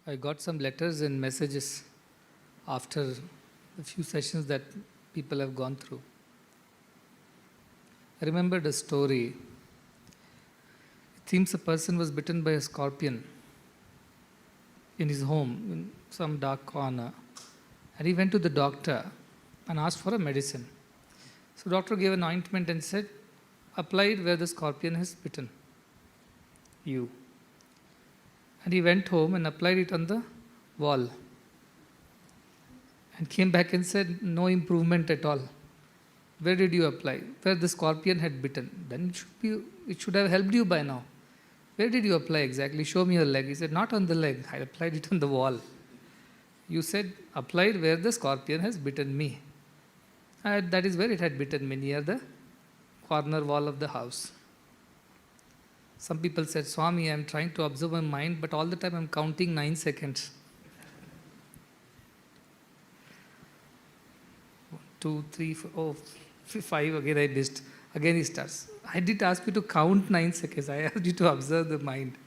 I got some letters and messages after a few sessions that people have gone through. I remembered a story. It seems a person was bitten by a scorpion in his home, in some dark corner, and he went to the doctor and asked for a medicine. So doctor gave an ointment and said, apply it where the scorpion has bitten you. And he went home and applied it on the wall and came back and said, no improvement at all. Where did you apply? Where the scorpion had bitten. Then it should have helped you by now. Where did you apply exactly? Show me your leg. He said, not on the leg. I applied it on the wall. You said, applied where the scorpion has bitten me. And that is where it had bitten me, near the corner wall of the house. Some people said, Swami, I am trying to observe my mind, but all the time I am counting 9 seconds. 1, 2, 3, 4, 5, again I missed. Again he starts. I did ask you to count 9 seconds. I asked you to observe the mind.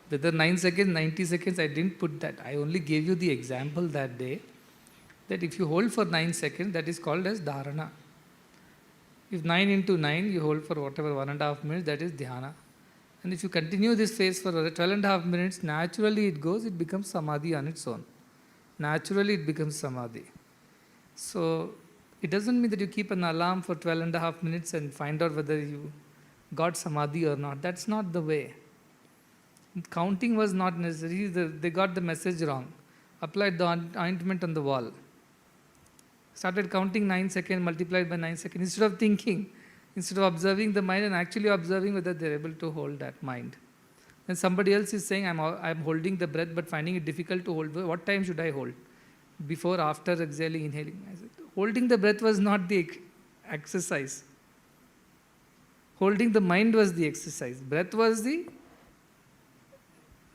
Whether 9 seconds, 90 seconds, I didn't put that. I only gave you the example that day that if you hold for 9 seconds, that is called as dharana. If 9 into 9, you hold for whatever 1.5 minutes, that is dhyana. And if you continue this phase for 12.5 minutes, naturally it goes, it becomes samadhi on its own. Naturally it becomes samadhi. So it doesn't mean that you keep an alarm for 12.5 minutes and find out whether you got samadhi or not. That's not the way. Counting was not necessary. They got the message wrong. Applied the ointment on the wall. Started counting 9 seconds, multiplied by 9 seconds. Instead of thinking, instead of observing the mind and actually observing whether they're able to hold that mind. Then somebody else is saying, I'm holding the breath but finding it difficult to hold. What time should I hold? Before, after, exhaling, inhaling? I said, holding the breath was not the exercise. Holding the mind was the exercise. Breath was the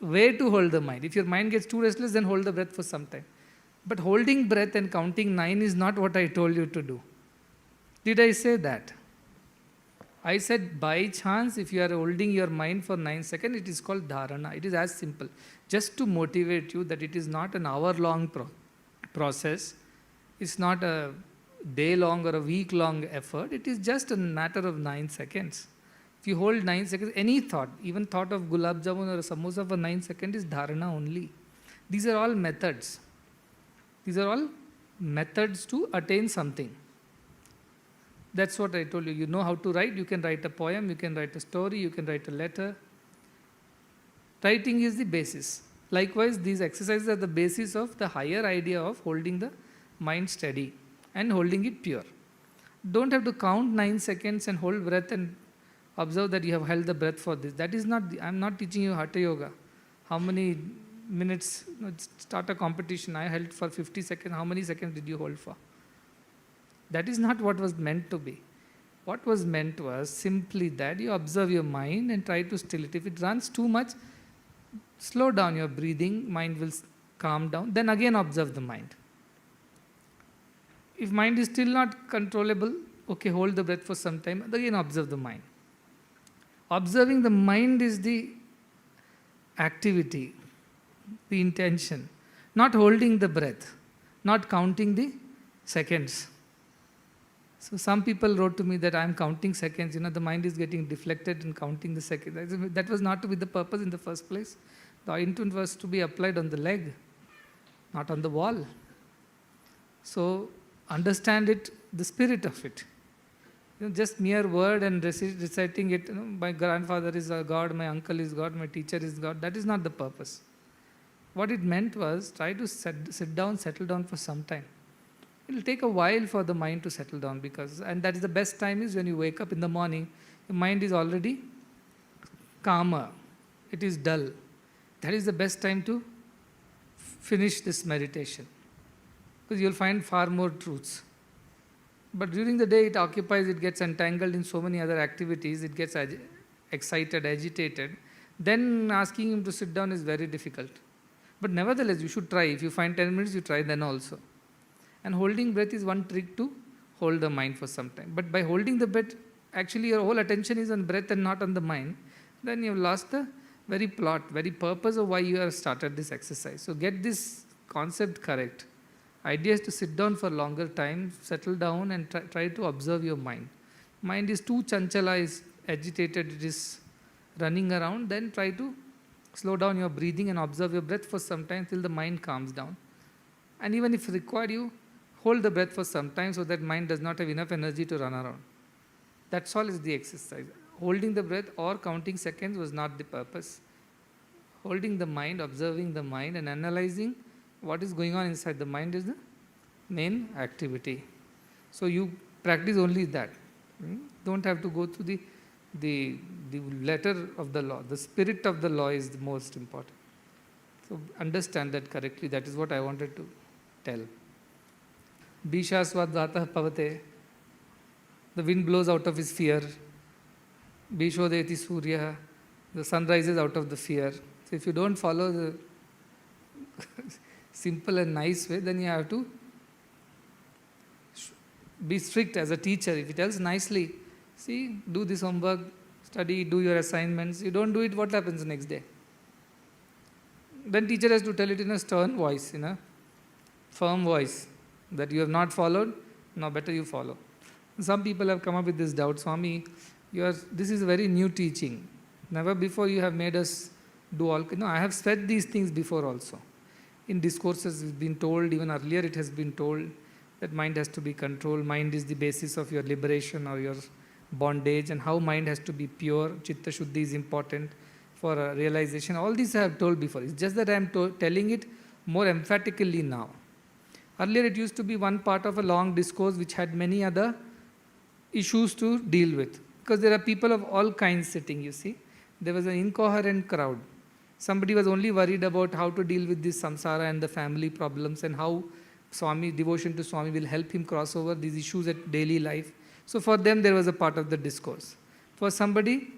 way to hold the mind. If your mind gets too restless, then hold the breath for some time. But holding breath and counting 9 is not what I told you to do. Did I say that? I said by chance, if you are holding your mind for 9 seconds, it is called dharana. It is as simple. Just to motivate you that it is not an hour-long process. It's not a day-long or a week-long effort. It is just a matter of 9 seconds. If you hold 9 seconds, any thought, even thought of gulab jamun or a samosa for 9 seconds is dharana only. These are all methods. These are all methods to attain something. That's what I told you. You know how to write. You can write a poem, you can write a story, you can write a letter. Writing is the basis. Likewise, these exercises are the basis of the higher idea of holding the mind steady and holding it pure. Don't have to count 9 seconds and hold breath and observe that you have held the breath for this. That is not, I'm not teaching you Hatha Yoga. How many minutes, start a competition, I held for 50 seconds, how many seconds did you hold for? That is not what was meant to be. What was meant was simply that you observe your mind and try to still it. If it runs too much, slow down your breathing, mind will calm down, then again observe the mind. If mind is still not controllable, okay, hold the breath for some time, again observe the mind. Observing the mind is the activity, the intention, not holding the breath, not counting the seconds. So some people wrote to me that I am counting seconds, the mind is getting deflected in counting the seconds. That was not to be the purpose in the first place. The intent was to be applied on the leg, not on the wall. So understand it, the spirit of it. Just mere word and reciting it, my grandfather is a God, my uncle is God, my teacher is God, that is not the purpose. What it meant was try to sit down, settle down for some time. It will take a while for the mind to settle down and that is the best time is when you wake up in the morning, your mind is already calmer, it is dull. That is the best time to finish this meditation because you will find far more truths. But during the day it occupies, it gets entangled in so many other activities, it gets excited, agitated. Then asking him to sit down is very difficult. But nevertheless, you should try. If you find 10 minutes, you try then also. And holding breath is one trick to hold the mind for some time. But by holding the breath, actually your whole attention is on breath and not on the mind. Then you have lost the very plot, very purpose of why you have started this exercise. So get this concept correct. Idea is to sit down for longer time, settle down and try to observe your mind. Mind is too chanchala, is agitated, it is running around, then try to slow down your breathing and observe your breath for some time till the mind calms down. And even if required, you hold the breath for some time so that mind does not have enough energy to run around. That's all is the exercise. Holding the breath or counting seconds was not the purpose. Holding the mind, observing the mind and analyzing what is going on inside the mind is the main activity. So you practice only that. Don't have to go through the letter of the law. The spirit of the law is the most important. So understand that correctly. That is what I wanted to tell. Bishasvad vatah pavate. The wind blows out of his fear. Bishodeti surya. The sun rises out of the fear. So if you don't follow the simple and nice way, then you have to be strict as a teacher. If he tells nicely, see, do this homework, study, do your assignments. You don't do it, what happens next day? Then teacher has to tell it in a stern voice, in a firm voice, that you have not followed, now better you follow. Some people have come up with this doubt, Swami, this is a very new teaching. Never before you have made us do all. No, I have said these things before also. In discourses it's been told, even earlier it has been told, that mind has to be controlled. Mind is the basis of your liberation or your bondage, and how mind has to be pure. Chitta Shuddhi is important for realization. All these I have told before. It's just that I am telling it more emphatically now. Earlier it used to be one part of a long discourse which had many other issues to deal with. Because there are people of all kinds sitting, you see. There was an incoherent crowd. Somebody was only worried about how to deal with this samsara and the family problems and how devotion to Swami will help him cross over these issues at daily life. So for them there was a part of the discourse. For somebody,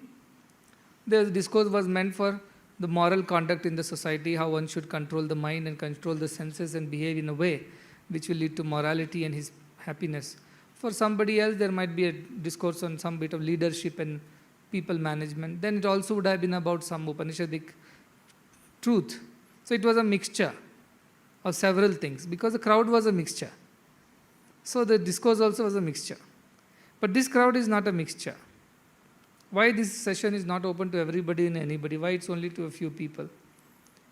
the discourse was meant for the moral conduct in the society, how one should control the mind and control the senses and behave in a way which will lead to morality and his happiness. For somebody else, there might be a discourse on some bit of leadership and people management. Then it also would have been about some Upanishadic truth. So it was a mixture of several things, because the crowd was a mixture. So the discourse also was a mixture. But this crowd is not a mixture. Why this session is not open to everybody and anybody? Why it's only to a few people?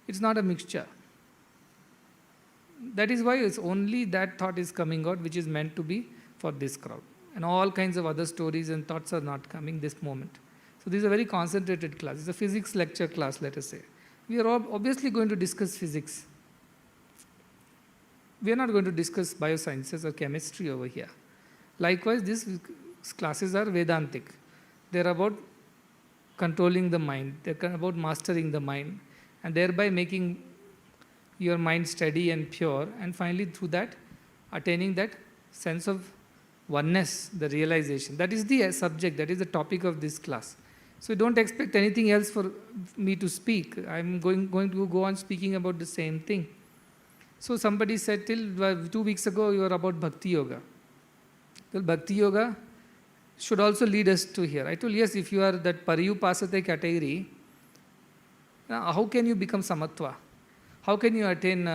It's not a mixture. That is why it's only that thought is coming out which is meant to be for this crowd. And all kinds of other stories and thoughts are not coming this moment. So this is a very concentrated class. It's a physics lecture class, let us say. We are obviously going to discuss physics. We are not going to discuss biosciences or chemistry over here. Likewise, these classes are Vedantic. They are about controlling the mind. They are about mastering the mind and thereby making your mind steady and pure, and finally through that attaining that sense of oneness, the realization. That is the subject, that is the topic of this class. So don't expect anything else for me to speak. I am going to go on speaking about the same thing. So somebody said till 2 weeks ago you were about Bhakti Yoga. Well, Bhakti Yoga should also lead us to here. I told yes, if you are that Pariyupasate category, how can you become Samatva? How can you attain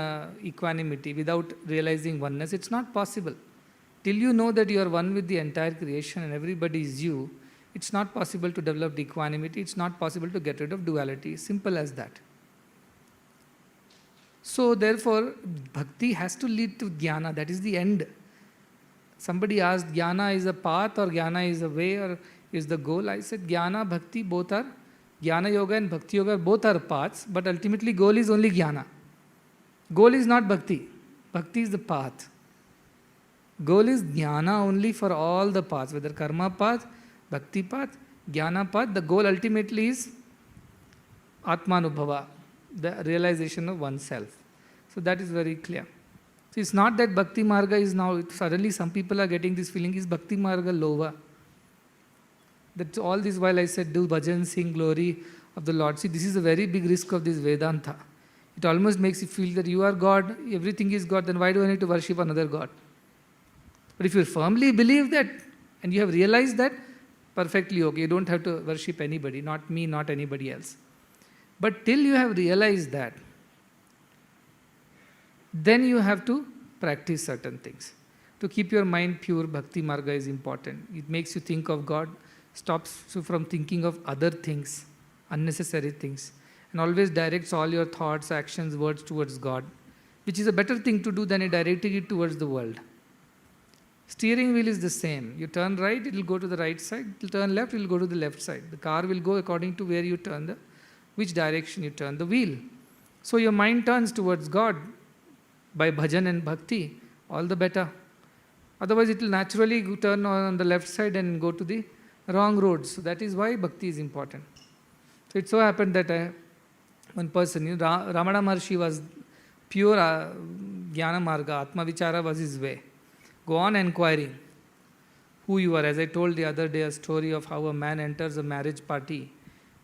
equanimity without realizing oneness? It's not possible. Till you know that you are one with the entire creation and everybody is you, it's not possible to develop the equanimity. It's not possible to get rid of duality. Simple as that. So therefore, bhakti has to lead to jnana. That is the end. Somebody asked, jnana is a path or jnana is a way or is the goal? I said, jnana, bhakti, both are, jnana yoga and bhakti yoga, both are paths, but ultimately goal is only jnana. Goal is not bhakti. Bhakti is the path. Goal is jnana only for all the paths, whether karma path, bhakti path, jnana path. The goal ultimately is atmanubhava, the realization of oneself. So that is very clear. So it's not that bhakti marga is now, suddenly some people are getting this feeling, is bhakti marga lova? That all this while I said, do bhajan, sing glory of the Lord. See, this is a very big risk of this Vedanta. It almost makes you feel that you are God, everything is God, then why do I need to worship another God? But if you firmly believe that, and you have realized that, perfectly okay. You don't have to worship anybody, not me, not anybody else. But till you have realized that, then you have to practice certain things. To keep your mind pure, Bhakti Marga is important. It makes you think of God, stops you from thinking of other things, unnecessary things, and always directs all your thoughts, actions, words towards God, which is a better thing to do than directing it towards the world. Steering wheel is the same. You turn right, it will go to the right side. You turn left, it will go to the left side. The car will go according to where you turn which direction you turn the wheel. So your mind turns towards God by bhajan and bhakti, all the better. Otherwise, it will naturally turn on the left side and go to the wrong road. So that is why bhakti is important. So it so happened that one person, Ramana Maharshi was pure Jnana Marga, Atma Vichara was his way. Go on inquiring who you are. As I told the other day, a story of how a man enters a marriage party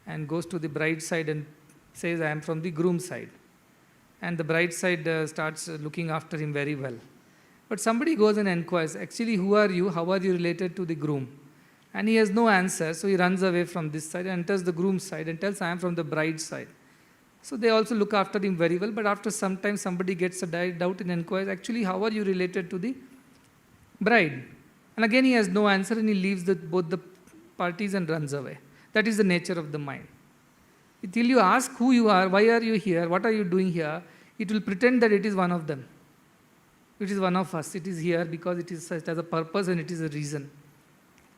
and goes to the bride side and says, I am from the groom side. And the bride side starts looking after him very well. But somebody goes and inquires, actually, who are you? How are you related to the groom? And he has no answer, so he runs away from this side and enters the groom side and tells, I am from the bride side. So they also look after him very well, but after some time somebody gets a doubt and inquires, actually, how are you related to the bride? And again he has no answer and he leaves both the parties and runs away. That is the nature of the mind. Till you ask who you are, why are you here, what are you doing here, it will pretend that it is one of them. It is one of us. It is here because it has a purpose and it is a reason.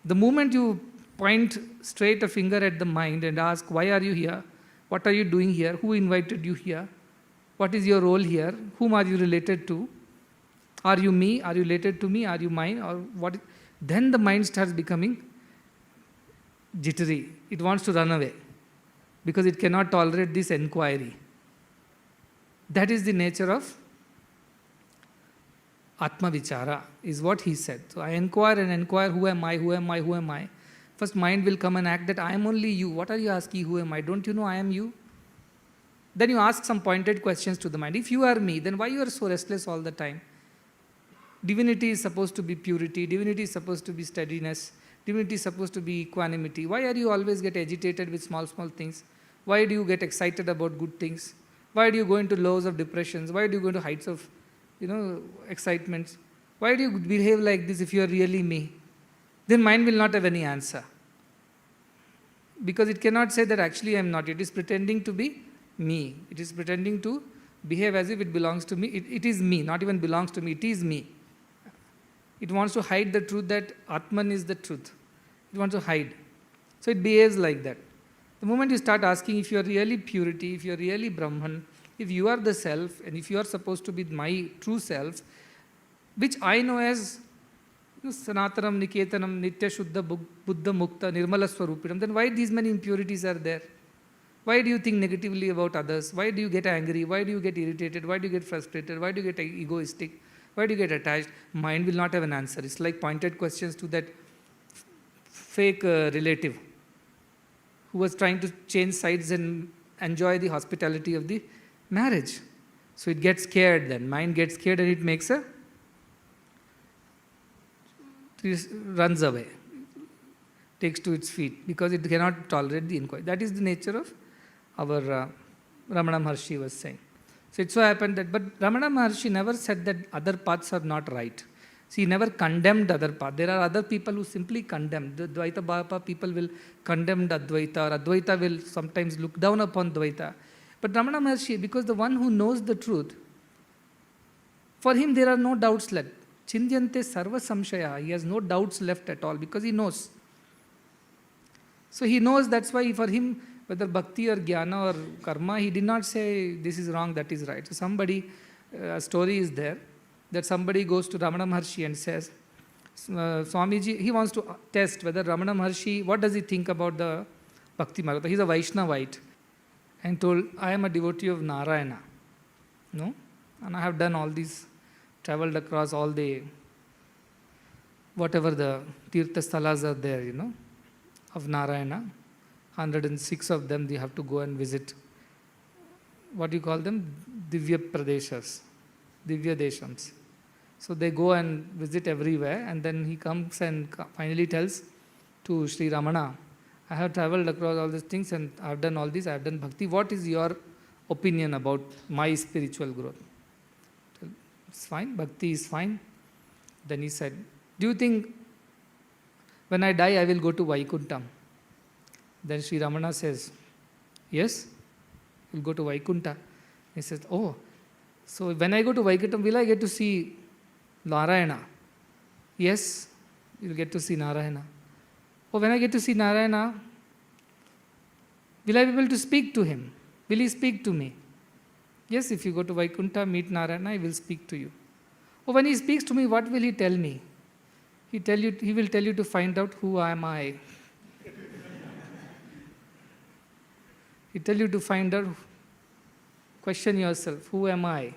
The moment you point straight a finger at the mind and ask, why are you here? What are you doing here? Who invited you here? What is your role here? Whom are you related to? Are you me? Are you related to me? Are you mine? Or what? Then the mind starts becoming jittery. It wants to run away because it cannot tolerate this inquiry. That is the nature of Atma Vichara, is what he said. So I inquire and inquire, who am I, who am I, who am I? First mind will come and act that I am only you. What are you asking, who am I? Don't you know I am you? Then you ask some pointed questions to the mind. If you are me, then why you are so restless all the time? Divinity is supposed to be purity. Divinity is supposed to be steadiness. Divinity is supposed to be equanimity. Why are you always get agitated with small things? Why do you get excited about good things? Why do you go into lows of depressions? Why do you go into heights of excitements? Why do you behave like this if you are really me? Then mind will not have any answer. Because it cannot say that actually I am not. It is pretending to be me. It is pretending to behave as if it belongs to me. It is me, not even belongs to me. It is me. It wants to hide the truth that Atman is the truth. It wants to hide. So it behaves like that. The moment you start asking if you are really purity, if you are really Brahman, if you are the self, and if you are supposed to be my true self, which I know as Sanatanam, Niketanam, Nitya Shuddha, Buddha Mukta, Nirmala Swarupinam, then why these many impurities are there? Why do you think negatively about others? Why do you get angry? Why do you get irritated? Why do you get frustrated? Why do you get egoistic? Why do you get attached? Mind will not have an answer. It's like pointed questions to that fake relative who was trying to change sides and enjoy the hospitality of the marriage. So it gets scared then. Mind gets scared and it makes runs away, takes to its feet because it cannot tolerate the inquiry. That is the nature of our Ramana Maharshi was saying. So it so happened that, but Ramana Maharshi never said that other paths are not right. See, he never condemned other paths. There are other people who simply condemn. The Dvaita Bhava people will condemn the Advaita, or Advaita will sometimes look down upon Dvaita. But Ramana Maharshi, because the one who knows the truth, for him there are no doubts left. Chindyante sarva samshaya. He has no doubts left at all because he knows. So he knows, that's why for him, whether bhakti or jnana or karma, he did not say this is wrong, that is right. So somebody, a story is there, that somebody goes to Ramana Maharshi and says, Swamiji, he wants to test whether Ramana Maharshi, what does he think about the Bhakti Marga? He's a Vaishnavite. And told, I am a devotee of Narayana. No? And I have done all these, traveled across all the, whatever the Tirtha Sthalas are there, of Narayana. 106 of them, they have to go and visit. What do you call them? Divya Pradeshas, Divya Deshams. So they go and visit everywhere, and then he comes and finally tells to Sri Ramana, I have traveled across all these things and I have done all this, I have done bhakti. What is your opinion about my spiritual growth? It's fine, bhakti is fine. Then he said, do you think when I die I will go to Vaikuntham? Then Sri Ramana says, yes, you'll go to Vaikunta. He says, oh, so when I go to Vaikuntham, will I get to see Narayana? Yes, you'll get to see Narayana. Oh, when I get to see Narayana, will I be able to speak to him? Will he speak to me? Yes, if you go to Vaikunta, meet Narayana, he will speak to you. Oh, when he speaks to me, what will he tell me? He will tell you to find out who am I. He tell you to find out, question yourself, who am I?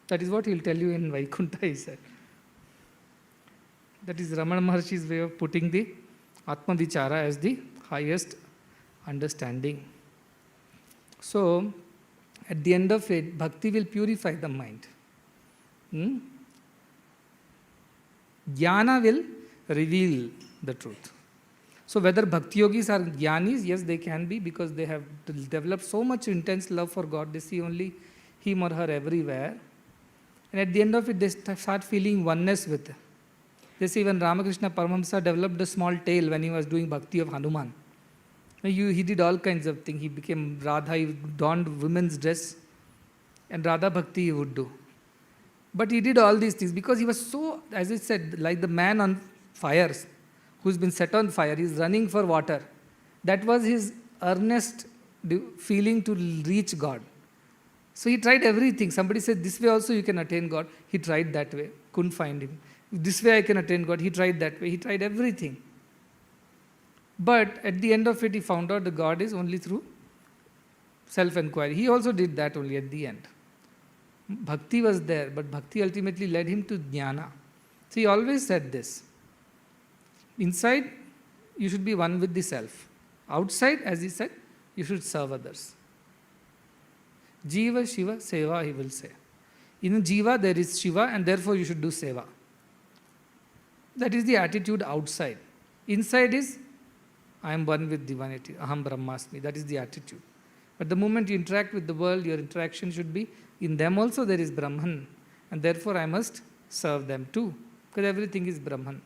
That is what he will tell you in Vaikunta, he said. That is Ramana Maharshi's way of putting the Atma Vichara as the highest understanding. So, at the end of it, bhakti will purify the mind. Jnana will reveal the truth. So whether bhakti yogis are jnanis, yes, they can be, because they have developed so much intense love for God, they see only him or her everywhere. And at the end of it, they start feeling oneness with him. They say even Ramakrishna Paramahamsa developed a small tail when he was doing bhakti of Hanuman. He did all kinds of things. He became Radha, he donned women's dress, and Radha bhakti he would do. But he did all these things because he was so, as I said, like the man on fires, who's been set on fire, he's running for water. That was his earnest feeling to reach God. So he tried everything. Somebody said, this way also you can attain God. He tried that way, couldn't find him. This way I can attain God. He tried that way. He tried everything. But at the end of it, he found out that God is only through self-inquiry. He also did that only at the end. Bhakti was there, but bhakti ultimately led him to jnana. So he always said this. Inside, you should be one with the self. Outside, as he said, you should serve others. Jiva, Shiva, Seva, he will say. In Jiva, there is Shiva, and therefore you should do Seva. That is the attitude outside. Inside is, I am one with divinity. Aham Brahmasmi. That is the attitude. But the moment you interact with the world, your interaction should be, in them also there is Brahman. And therefore I must serve them too. Because everything is Brahman.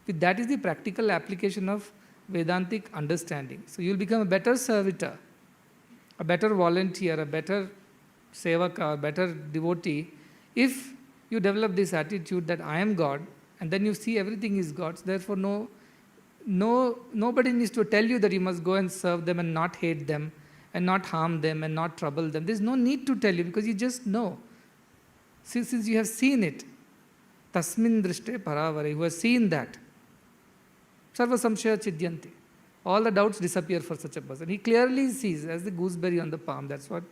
That is the practical application of Vedantic understanding. So you will become a better servitor, a better volunteer, a better sevaka, a better devotee, if you develop this attitude that I am God, and then you see everything is God's. Therefore, nobody needs to tell you that you must go and serve them and not hate them and not harm them and not trouble them. There's no need to tell you because you just know. Since you have seen it, tasmin drishte paravare, who has seen that, sarva samshaya chidyanti. All the doubts disappear for such a person. He clearly sees as the gooseberry on the palm. That's what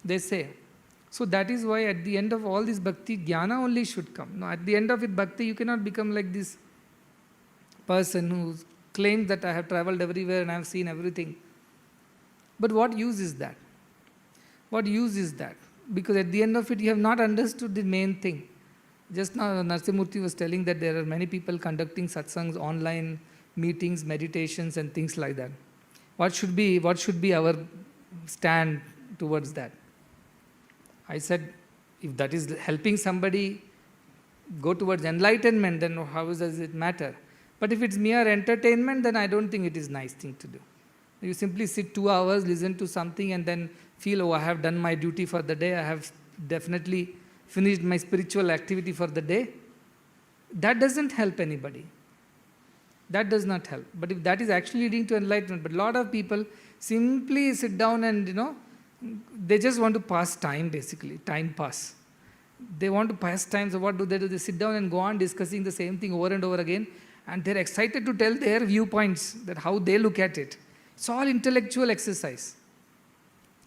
they say. So that is why at the end of all this bhakti, jnana only should come. Now at the end of it, bhakti, you cannot become like this person who claims that I have traveled everywhere and I have seen everything. But what use is that? What use is that? Because at the end of it, you have not understood the main thing. Just now, Narsimurti was telling that there are many people conducting satsangs, online meetings, meditations and things like that. What should be our stand towards that? I said, if that is helping somebody go towards enlightenment, then how does it matter? But if it's mere entertainment, then I don't think it is a nice thing to do. You simply sit 2 hours, listen to something and then feel, oh, I have done my duty for the day, I have definitely finished my spiritual activity for the day. That doesn't help anybody. That does not help. But if that is actually leading to enlightenment, but a lot of people simply sit down and, they just want to pass time basically, time pass. They want to pass time, so what do? They sit down and go on discussing the same thing over and over again, and they're excited to tell their viewpoints, that how they look at it. It's all intellectual exercise.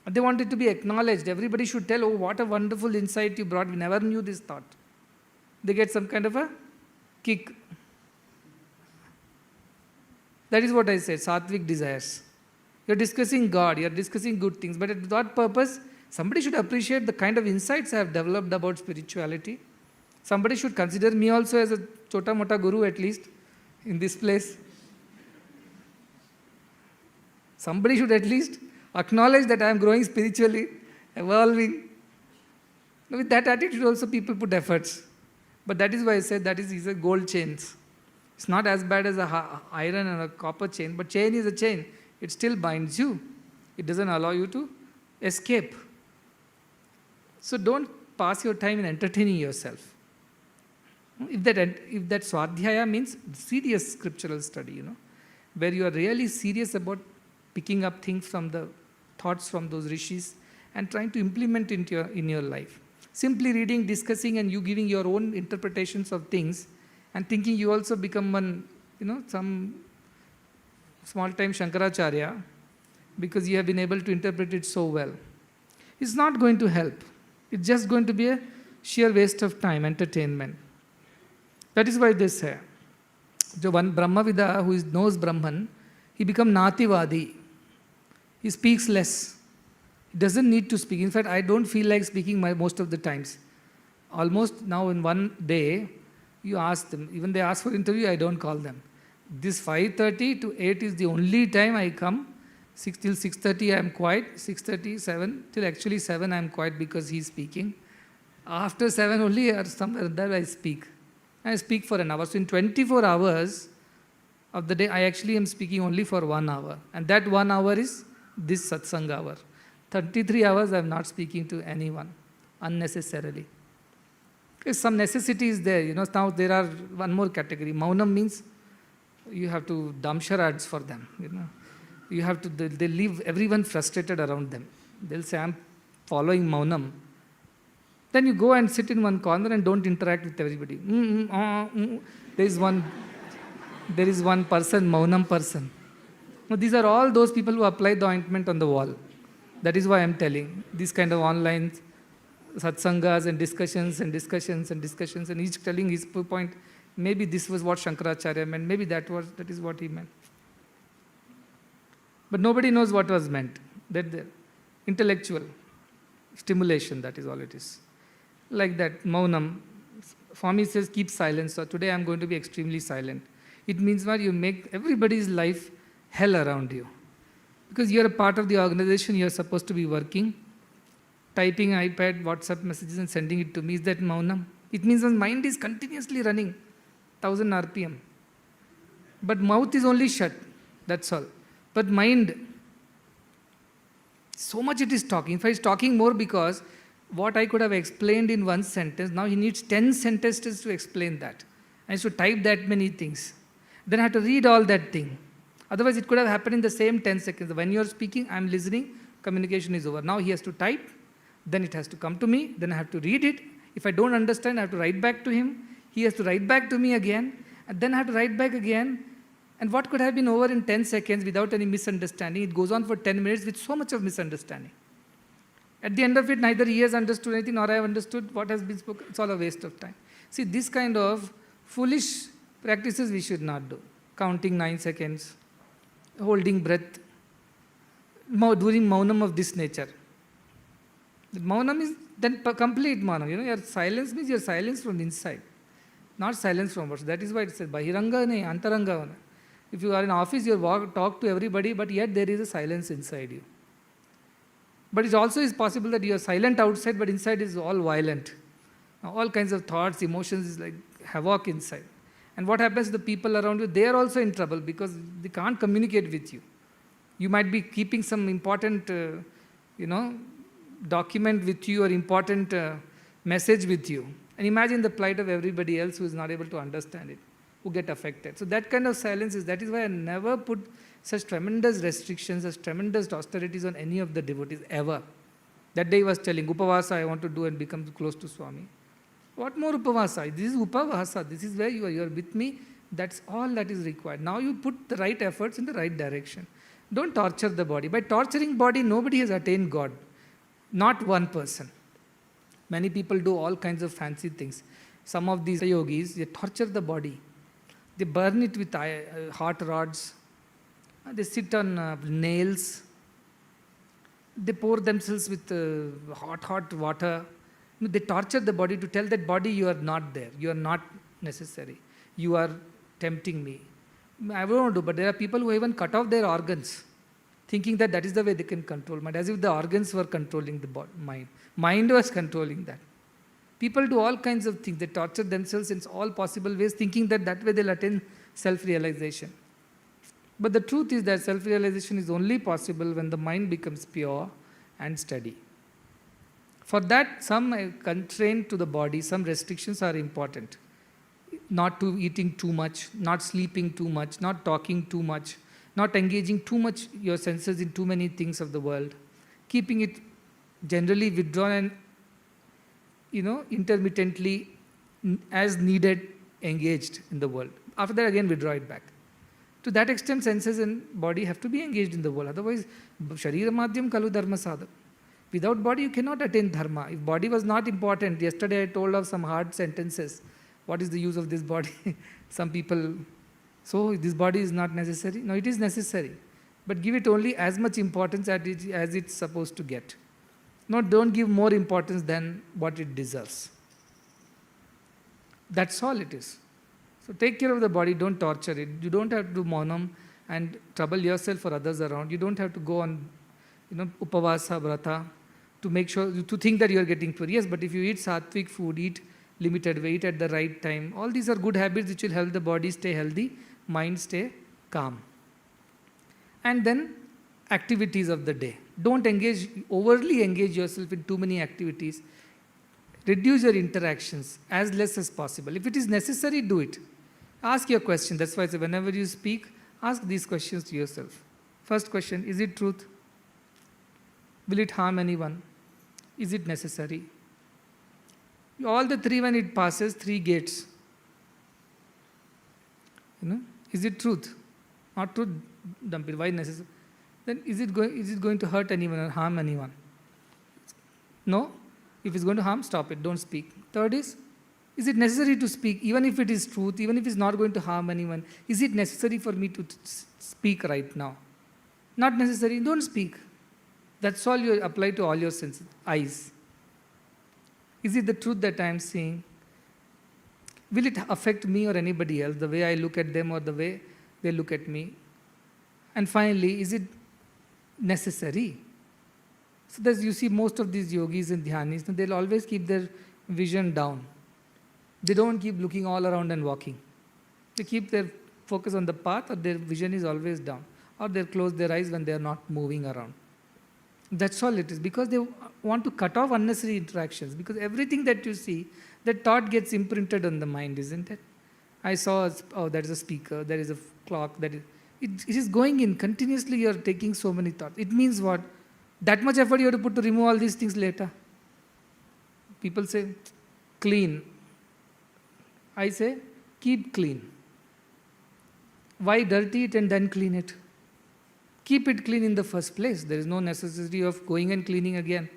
They want it to be acknowledged. Everybody should tell, oh, what a wonderful insight you brought. We never knew this thought. They get some kind of a kick. That is what I said, sattvic desires. You're discussing God, you're discussing good things, but at that purpose, somebody should appreciate the kind of insights I have developed about spirituality. Somebody should consider me also as a chota mota guru at least in this place. Somebody should at least acknowledge that I am growing spiritually, evolving. With that attitude also people put efforts. But that is why I said that is a gold chains. It's not as bad as a iron and a copper chain, but chain is a chain. It still binds you. It doesn't allow you to escape. So don't pass your time in entertaining yourself. If that swadhyaya means serious scriptural study, where you are really serious about picking up things from the thoughts from those rishis and trying to implement in your life. Simply reading, discussing, and you giving your own interpretations of things and thinking you also become one, some small-time Shankaracharya because you have been able to interpret it so well. It's not going to help. It's just going to be a sheer waste of time, entertainment. That is why they say, the one Brahmavida who knows Brahman, he becomes Nativadi. He speaks less. He doesn't need to speak. In fact, I don't feel like speaking most of the times. Almost now in one day, you ask them, even they ask for interview, I don't call them. This 5:30 to 8 is the only time I come. Till 6:30 I am quiet, 6:30, 7, till actually 7 I am quiet because he is speaking. After 7 only or somewhere there I speak. I speak for an hour. So in 24 hours of the day, I actually am speaking only for 1 hour. And that 1 hour is this satsang hour. 33 hours I am not speaking to anyone unnecessarily. Because some necessity is there. Now there are one more category. Maunam means you have to dump charads for them. You have to, they leave everyone frustrated around them. They'll say, I'm following Maunam. Then you go and sit in one corner and don't interact with everybody. There is one person, Maunam person. Now, these are all those people who apply the ointment on the wall. That is why I'm telling. These kind of online satsangas and discussions, and each telling his point. Maybe this was what Shankaracharya meant. Maybe that is what he meant. But nobody knows what was meant. That the intellectual stimulation, that is all it is. Like that, Maunam. Swami says, keep silence. So today I'm going to be extremely silent. It means what? You make everybody's life hell around you. Because you're a part of the organization, you're supposed to be working, typing iPad, WhatsApp messages and sending it to me. Is that Maunam? It means my mind is continuously running 1000 RPM. But mouth is only shut. That's all. But mind, so much it is talking. In fact, it's talking more because what I could have explained in one sentence, now he needs 10 sentences to explain that. I have to type that many things. Then I have to read all that thing. Otherwise, it could have happened in the same 10 seconds. When you are speaking, I am listening, communication is over. Now he has to type, then it has to come to me, then I have to read it. If I don't understand, I have to write back to him. He has to write back to me again, and then I have to write back again. And what could have been over in 10 seconds without any misunderstanding, it goes on for 10 minutes with so much of misunderstanding. At the end of it, neither he has understood anything nor I have understood what has been spoken. It's all a waste of time. See, this kind of foolish practices we should not do. Counting 9 seconds, holding breath, doing maunam of this nature. The maunam is then complete maunam. Your silence means your silence from inside, not silence from words. That is why it says, bahiranga nahi, antaranga. If you are in office, you talk to everybody, but yet there is a silence inside you. But it also is possible that you are silent outside, but inside is all violent. All kinds of thoughts, emotions is like havoc inside. And what happens to the people around you? They are also in trouble because they can't communicate with you. You might be keeping some important, document with you or important message with you. And imagine the plight of everybody else who is not able to understand it, who get affected. So that kind of silence that is why I never put such tremendous restrictions, such tremendous austerities on any of the devotees ever. That day he was telling, Upavasa I want to do and become close to Swami. What more Upavasa? This is Upavasa. This is where you are with me. That's all that is required. Now you put the right efforts in the right direction. Don't torture the body. By torturing body, nobody has attained God. Not one person. Many people do all kinds of fancy things. Some of these yogis, they torture the body. They burn it with hot rods. They sit on nails. They pour themselves with hot water. They torture the body to tell that body you are not there. You are not necessary. You are tempting me. I don't do, but there are people who even cut off their organs thinking that that is the way they can control mind, as if the organs were controlling the mind. Mind was controlling that. People do all kinds of things. They torture themselves in all possible ways, thinking that that way they'll attain self-realization. But the truth is that self-realization is only possible when the mind becomes pure and steady. For that, some constraint to the body, some restrictions are important. Not to eating too much, not sleeping too much, not talking too much, not engaging too much your senses in too many things of the world, keeping it generally withdrawn and intermittently as needed engaged in the world. After that again withdraw it back. To that extent, senses and body have to be engaged in the world. Otherwise, sharira madhyam kalu dharma sadha. Without body, you cannot attain dharma. If body was not important, yesterday I told of some hard sentences. What is the use of this body? Some people, so this body is not necessary? No, it is necessary. But give it only as much importance as it's supposed to get. No, don't give more importance than what it deserves. That's all it is. So take care of the body, don't torture it. You don't have to do monam and trouble yourself or others around. You don't have to go on, upavasa, vrata, to make sure, to think that you are getting pure. Yes, but if you eat sattvic food, eat limited weight at the right time, all these are good habits which will help the body stay healthy, mind stay calm. And then activities of the day. Don't overly engage yourself in too many activities. Reduce your interactions as less as possible. If it is necessary, do it. Ask your question. That's why I say whenever you speak, ask these questions to yourself. First question, is it truth? Will it harm anyone? Is it necessary? All the three, when it passes, 3 gates. Is it truth? Not truth, dump it. Why necessary? Then is it going to hurt anyone or harm anyone? No. If it's going to harm, stop it. Don't speak. Third is it necessary to speak? Even if it is truth, even if it's not going to harm anyone, is it necessary for me to speak right now? Not necessary. Don't speak. That's all you apply to all your senses. Eyes. Is it the truth that I am seeing? Will it affect me or anybody else, the way I look at them or the way they look at me? And finally, is it necessary? So that you see most of these yogis and dhyanis, they'll always keep their vision down. They don't keep looking all around and walking. They keep their focus on the path, or their vision is always down. Or they close their eyes when they are not moving around. That's all it is, because they want to cut off unnecessary interactions, because everything that you see, that thought gets imprinted on the mind, isn't it? I saw, there is a speaker, there is a clock, it is going in continuously. You are taking so many thoughts. It means what? That much effort you have to put to remove all these things later. People say, clean. I say, keep clean. Why dirty it and then clean it? Keep it clean in the first place. There is no necessity of going and cleaning again.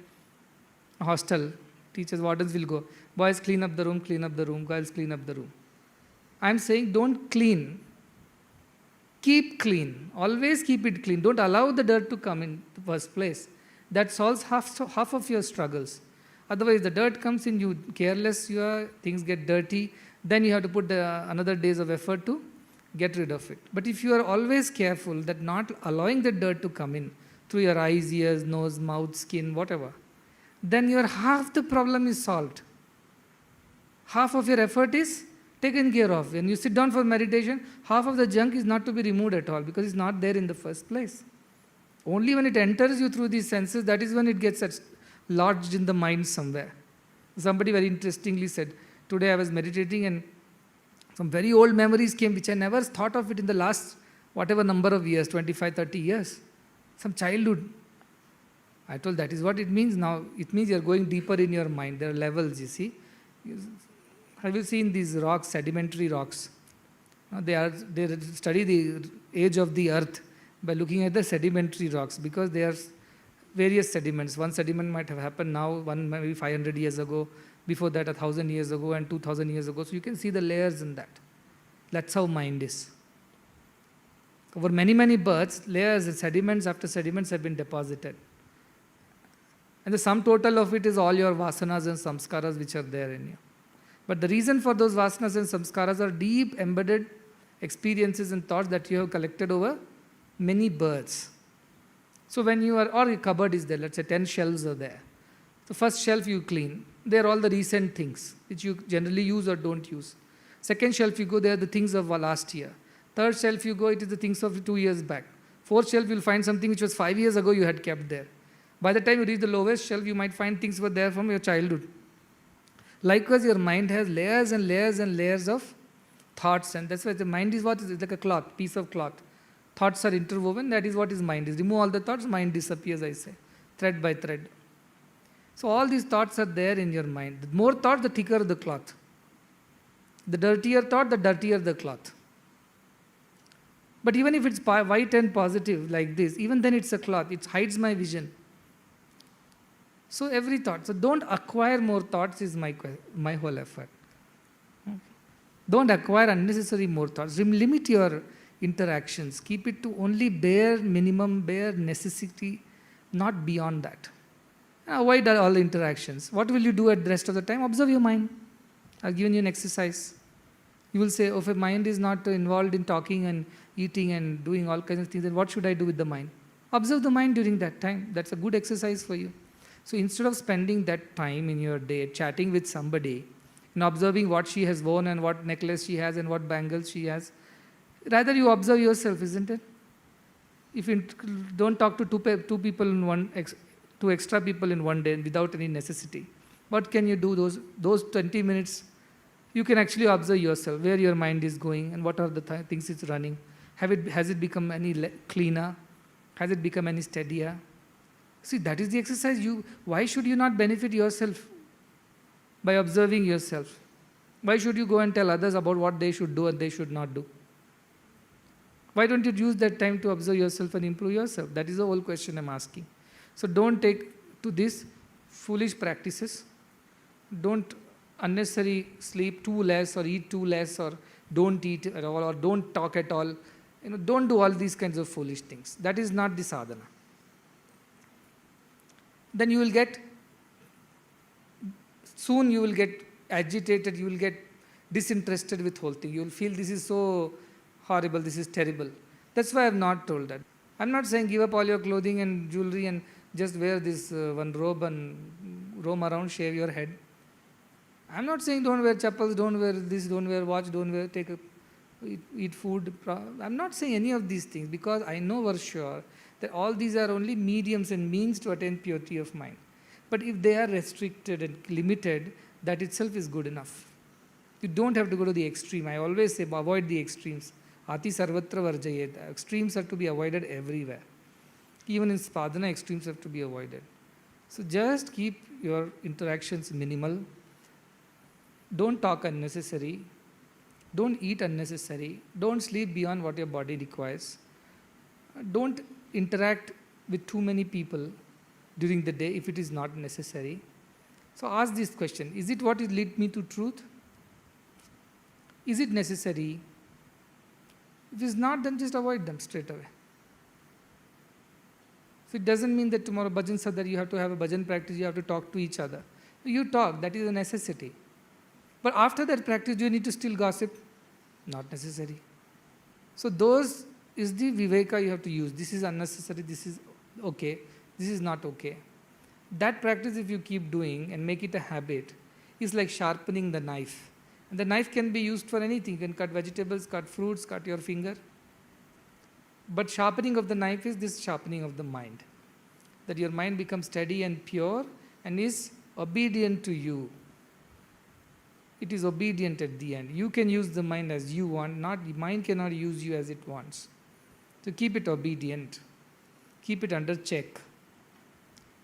A hostel, teachers, wardens will go. Boys, clean up the room, girls, clean up the room. I am saying, don't clean. Keep clean. Always keep it clean. Don't allow the dirt to come in the first place. That solves half of your struggles. Otherwise, the dirt comes in, you careless, things get dirty. Then you have to put another days of effort to get rid of it. But if you are always careful that not allowing the dirt to come in through your eyes, ears, nose, mouth, skin, whatever, then your half the problem is solved. Half of your effort is taken care of. When you sit down for meditation, half of the junk is not to be removed at all, because it's not there in the first place. Only when it enters you through these senses, that is when it gets lodged in the mind somewhere. Somebody very interestingly said, today I was meditating and some very old memories came which I never thought of it in the last whatever number of years, 25, 30 years. Some childhood. I told, that is what it means now. It means you're going deeper in your mind. There are levels, you see. Have you seen these rocks, sedimentary rocks? They study the age of the earth by looking at the sedimentary rocks, because they are various sediments. One sediment might have happened now, one maybe 500 years ago, before that 1,000 years ago and 2,000 years ago. So you can see the layers in that. That's how mind is. Over many, many births, layers and sediments after sediments have been deposited. And the sum total of it is all your vasanas and samskaras which are there in you. But the reason for those vasanas and samskaras are deep embedded experiences and thoughts that you have collected over many births. So when you are, or a cupboard is there, let's say 10 shelves are there. The first shelf you clean, they are all the recent things which you generally use or don't use. Second shelf you go, there are the things of last year. Third shelf you go, it is the things of 2 years back. Fourth shelf you'll find something which was 5 years ago you had kept there. By the time you reach the lowest shelf, you might find things were there from your childhood. Likewise, your mind has layers and layers and layers of thoughts, and that's why the mind is what is it? Like a cloth, piece of cloth. Thoughts are interwoven, that is what is mind is. Remove all the thoughts, mind disappears, I say, thread by thread. So all these thoughts are there in your mind. The more thought, the thicker the cloth. The dirtier thought, the dirtier the cloth. But even if it's white and positive like this, even then it's a cloth. It hides my vision. So every thought. So don't acquire more thoughts is my whole effort. Don't acquire unnecessary more thoughts. Limit your interactions. Keep it to only bare minimum, bare necessity, not beyond that. Avoid all the interactions. What will you do at the rest of the time? Observe your mind. I've given you an exercise. You will say, oh, if a mind is not involved in talking and eating and doing all kinds of things, then what should I do with the mind? Observe the mind during that time. That's a good exercise for you. So instead of spending that time in your day chatting with somebody and observing what she has worn and what necklace she has and what bangles she has, rather you observe yourself, isn't it? If you don't talk to two people in two extra people in one day without any necessity, what can you do those 20 minutes? You can actually observe yourself, where your mind is going and what are the things it's running. Has it become any cleaner? Has it become any steadier? See, that is the exercise. Why should you not benefit yourself by observing yourself? Why should you go and tell others about what they should do and they should not do? Why don't you use that time to observe yourself and improve yourself? That is the whole question I'm asking. So don't take to these foolish practices. Don't unnecessarily sleep too less or eat too less or don't eat at all or don't talk at all. Don't do all these kinds of foolish things. That is not the sadhana. Then you will get agitated, you will get disinterested with whole thing. You will feel this is so horrible, this is terrible. That's why I have not told that. I'm not saying give up all your clothing and jewelry and just wear this one robe and roam around, shave your head. I'm not saying don't wear chappals, don't wear this, don't wear watch, don't wear, eat food. I'm not saying any of these things because I know for sure that all these are only mediums and means to attain purity of mind. But if they are restricted and limited, that itself is good enough. You don't have to go to the extreme. I always say avoid the extremes. Ati sarvatra varjayet. Extremes are to be avoided everywhere. Even in sadhana, extremes have to be avoided. So just keep your interactions minimal. Don't talk unnecessary. Don't eat unnecessary. Don't sleep beyond what your body requires. Don't interact with too many people during the day if it is not necessary. So ask this question, is it what will lead me to truth? Is it necessary? If it's not, then just avoid them straight away. So it doesn't mean that tomorrow bhajan sadhar you have to have a bhajan practice, you have to talk to each other. You talk, that is a necessity. But after that practice, do you need to still gossip? Not necessary. So those is the viveka you have to use. This is unnecessary, this is okay, this is not okay. That practice if you keep doing and make it a habit is like sharpening the knife. And the knife can be used for anything. You can cut vegetables, cut fruits, cut your finger. But sharpening of the knife is this sharpening of the mind. That your mind becomes steady and pure and is obedient to you. It is obedient at the end. You can use the mind as you want, the mind cannot use you as it wants. So keep it obedient. Keep it under check.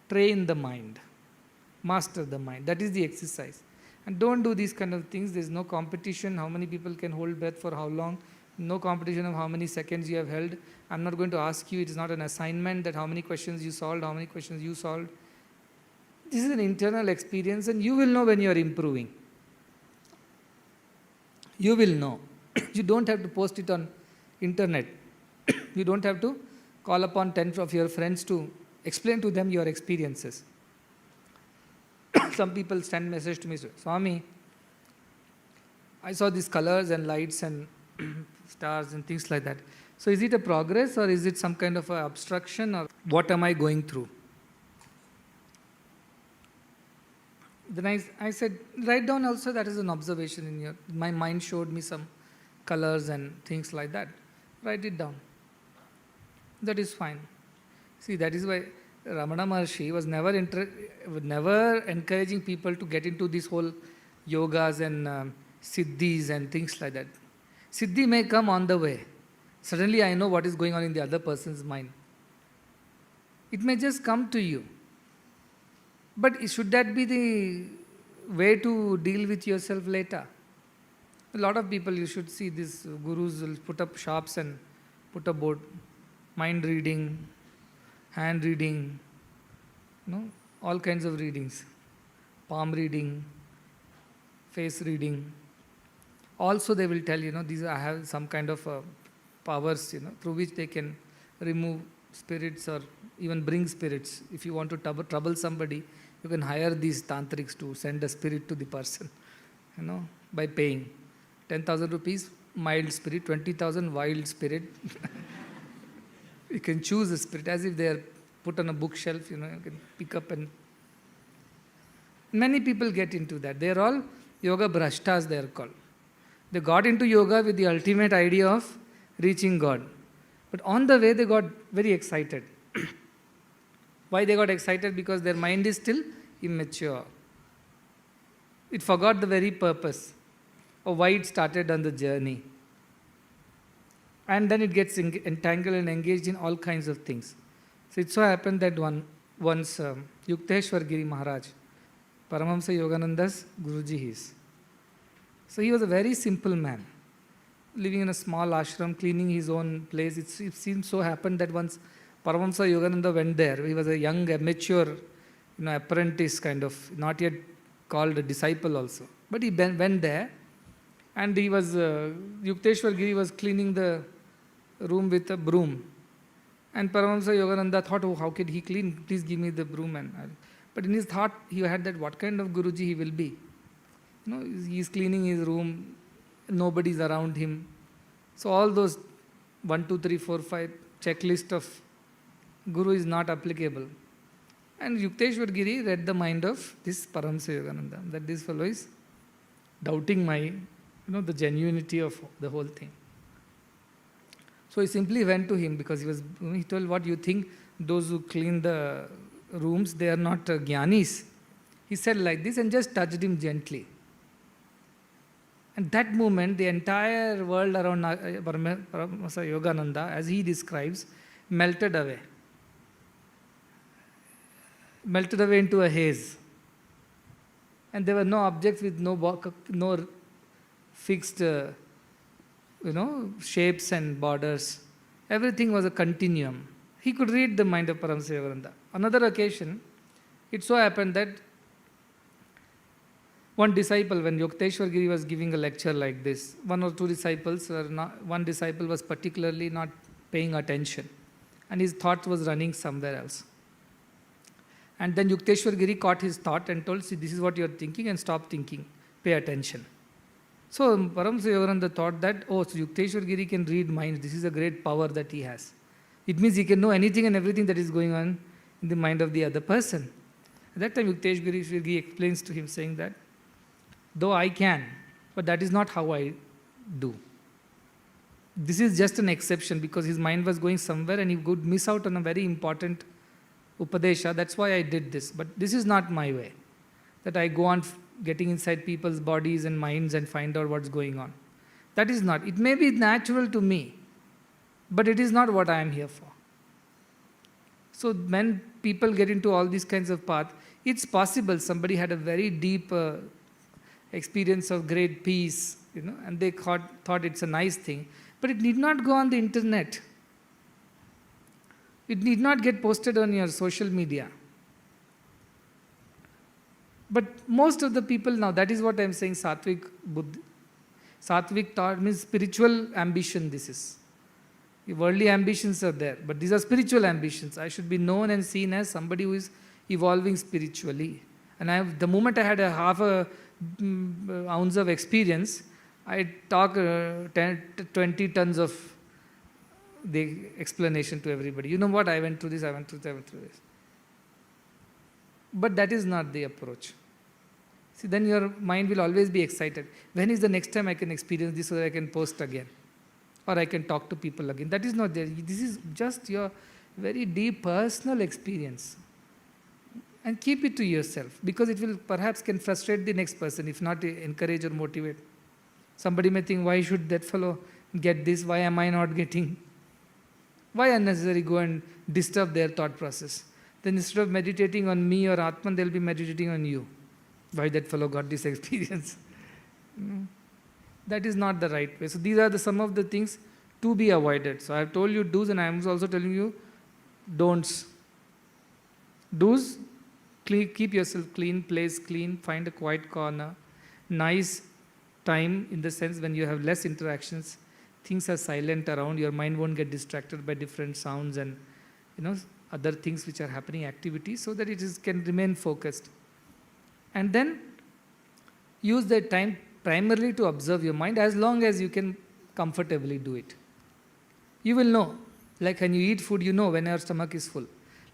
Train the mind. Master the mind. That is the exercise. And don't do these kind of things. There's no competition. How many people can hold breath for how long? No competition of how many seconds you have held. I'm not going to ask you. It is not an assignment that how many questions you solved, how many questions you solved. This is an internal experience and you will know when you are improving. You will know. You don't have to post it on internet. You don't have to call upon 10 of your friends to explain to them your experiences. Some people send message to me, Swami, I saw these colors and lights and stars and things like that. So is it a progress or is it some kind of a obstruction, or what am I going through? Then I said, write down also that is an observation in your, my mind showed me some colors and things like that. Write it down. That is fine. See, that is why Ramana Maharshi was never encouraging people to get into this whole yogas and siddhis and things like that. Siddhi may come on the way. Suddenly I know what is going on in the other person's mind. It may just come to you. But should that be the way to deal with yourself later? A lot of people, you should see these gurus will put up shops and put a board, mind reading, hand reading, all kinds of readings, palm reading, face reading. Also they will tell, these I have some kind of powers, through which they can remove spirits or even bring spirits. If you want to trouble somebody, you can hire these tantrics to send a spirit to the person, by paying 10,000 rupees, mild spirit, 20,000 wild spirit. You can choose a spirit as if they are put on a bookshelf, you can pick up, and many people get into that. They are all yoga bhrashtas, they are called. They got into yoga with the ultimate idea of reaching God. But on the way they got very excited. Why they got excited? Because their mind is still immature. It forgot the very purpose of why it started on the journey. And then it gets entangled and engaged in all kinds of things. So it so happened that once Yukteswar Giri Maharaj, Paramahamsa Yogananda's Guruji is. So he was a very simple man, living in a small ashram, cleaning his own place. It seemed so happened that once Paramahamsa Yogananda went there, he was a young, mature, apprentice kind of, not yet called a disciple also. But he went there, and he was, Yukteswar Giri was cleaning the room with a broom. And Paramahamsa Yogananda thought, how could he clean? Please give me the broom. But in his thought, he had that what kind of Guruji he will be. He's cleaning his room, nobody's around him. So all those 1, 2, 3, 4, 5 checklist of Guru is not applicable. And Yukteswar Giri read the mind of this Paramahamsa Yogananda, that this fellow is doubting my, the genuinity of the whole thing. So he simply went to him because he told, what you think those who clean the rooms, they are not jnanis. He said like this and just touched him gently. And that moment, the entire world around Paramahamsa Yogananda, as he describes, melted away. Melted away into a haze. And there were no objects with no fixed, shapes and borders. Everything was a continuum. He could read the mind of Paramahamsa Yogananda. Another occasion, it so happened that one disciple, when Yukteswar Giri was giving a lecture like this, one or two disciples one disciple was particularly not paying attention, and his thought was running somewhere else. And then Yukteswar Giri caught his thought and told, see, this is what you are thinking, and stop thinking, pay attention. So Paramahamsa Yogananda thought that, so Yukteswar Giri can read minds, this is a great power that he has. It means he can know anything and everything that is going on in the mind of the other person. At that time Yukteswar Giri explains to him saying that, though I can, but that is not how I do. This is just an exception because his mind was going somewhere and he would miss out on a very important upadesha. That's why I did this. But this is not my way, that I go on getting inside people's bodies and minds and find out what's going on. That is not. It may be natural to me, but it is not what I am here for. So when people get into all these kinds of paths, it's possible somebody had a very deep experience of great peace, and they thought it's a nice thing. But it need not go on the internet. It need not get posted on your social media. But most of the people now, that is what I am saying, Satvik Buddhi. Satvik thought means spiritual ambition, this is. The worldly ambitions are there, but these are spiritual ambitions. I should be known and seen as somebody who is evolving spiritually. And the moment I had a half a ounce of experience, I talk 20 tons of the explanation to everybody. You know what, I went through this, I went through this. But that is not the approach. See, then your mind will always be excited. When is the next time I can experience this so that I can post again? Or I can talk to people again. That is not there. This is just your very deep personal experience. And keep it to yourself, because it will perhaps can frustrate the next person, if not encourage or motivate. Somebody may think, why should that fellow get this? Why am I not getting? Why unnecessarily go and disturb their thought process? Then instead of meditating on me or Atman, they'll be meditating on you. Why that fellow got this experience? That is not the right way. So these are some of the things to be avoided. So I have told you do's, and I am also telling you don'ts. Do's: keep yourself clean, place clean, find a quiet corner, nice time in the sense when you have less interactions, things are silent around, your mind won't get distracted by different sounds and other things which are happening, activities, so that can remain focused. And then use that time primarily to observe your mind, as long as you can comfortably do it. You will know, like when you eat food, you know when your stomach is full.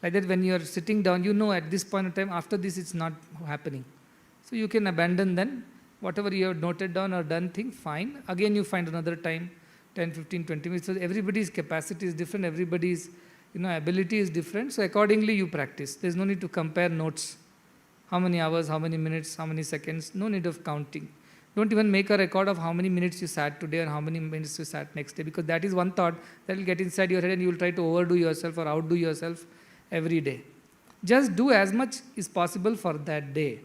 Like that, when you are sitting down, you know at this point in time, after this it's not happening. So you can abandon then, whatever you have noted down or done thing, fine. Again you find another time, 10, 15, 20 minutes. So everybody's capacity is different, everybody's ability is different. So accordingly you practice. There's no need to compare notes. How many hours, how many minutes, how many seconds, no need of counting. Don't even make a record of how many minutes you sat today or how many minutes you sat next day, because that is one thought that will get inside your head and you will try to overdo yourself or outdo yourself every day. Just do as much is possible for that day.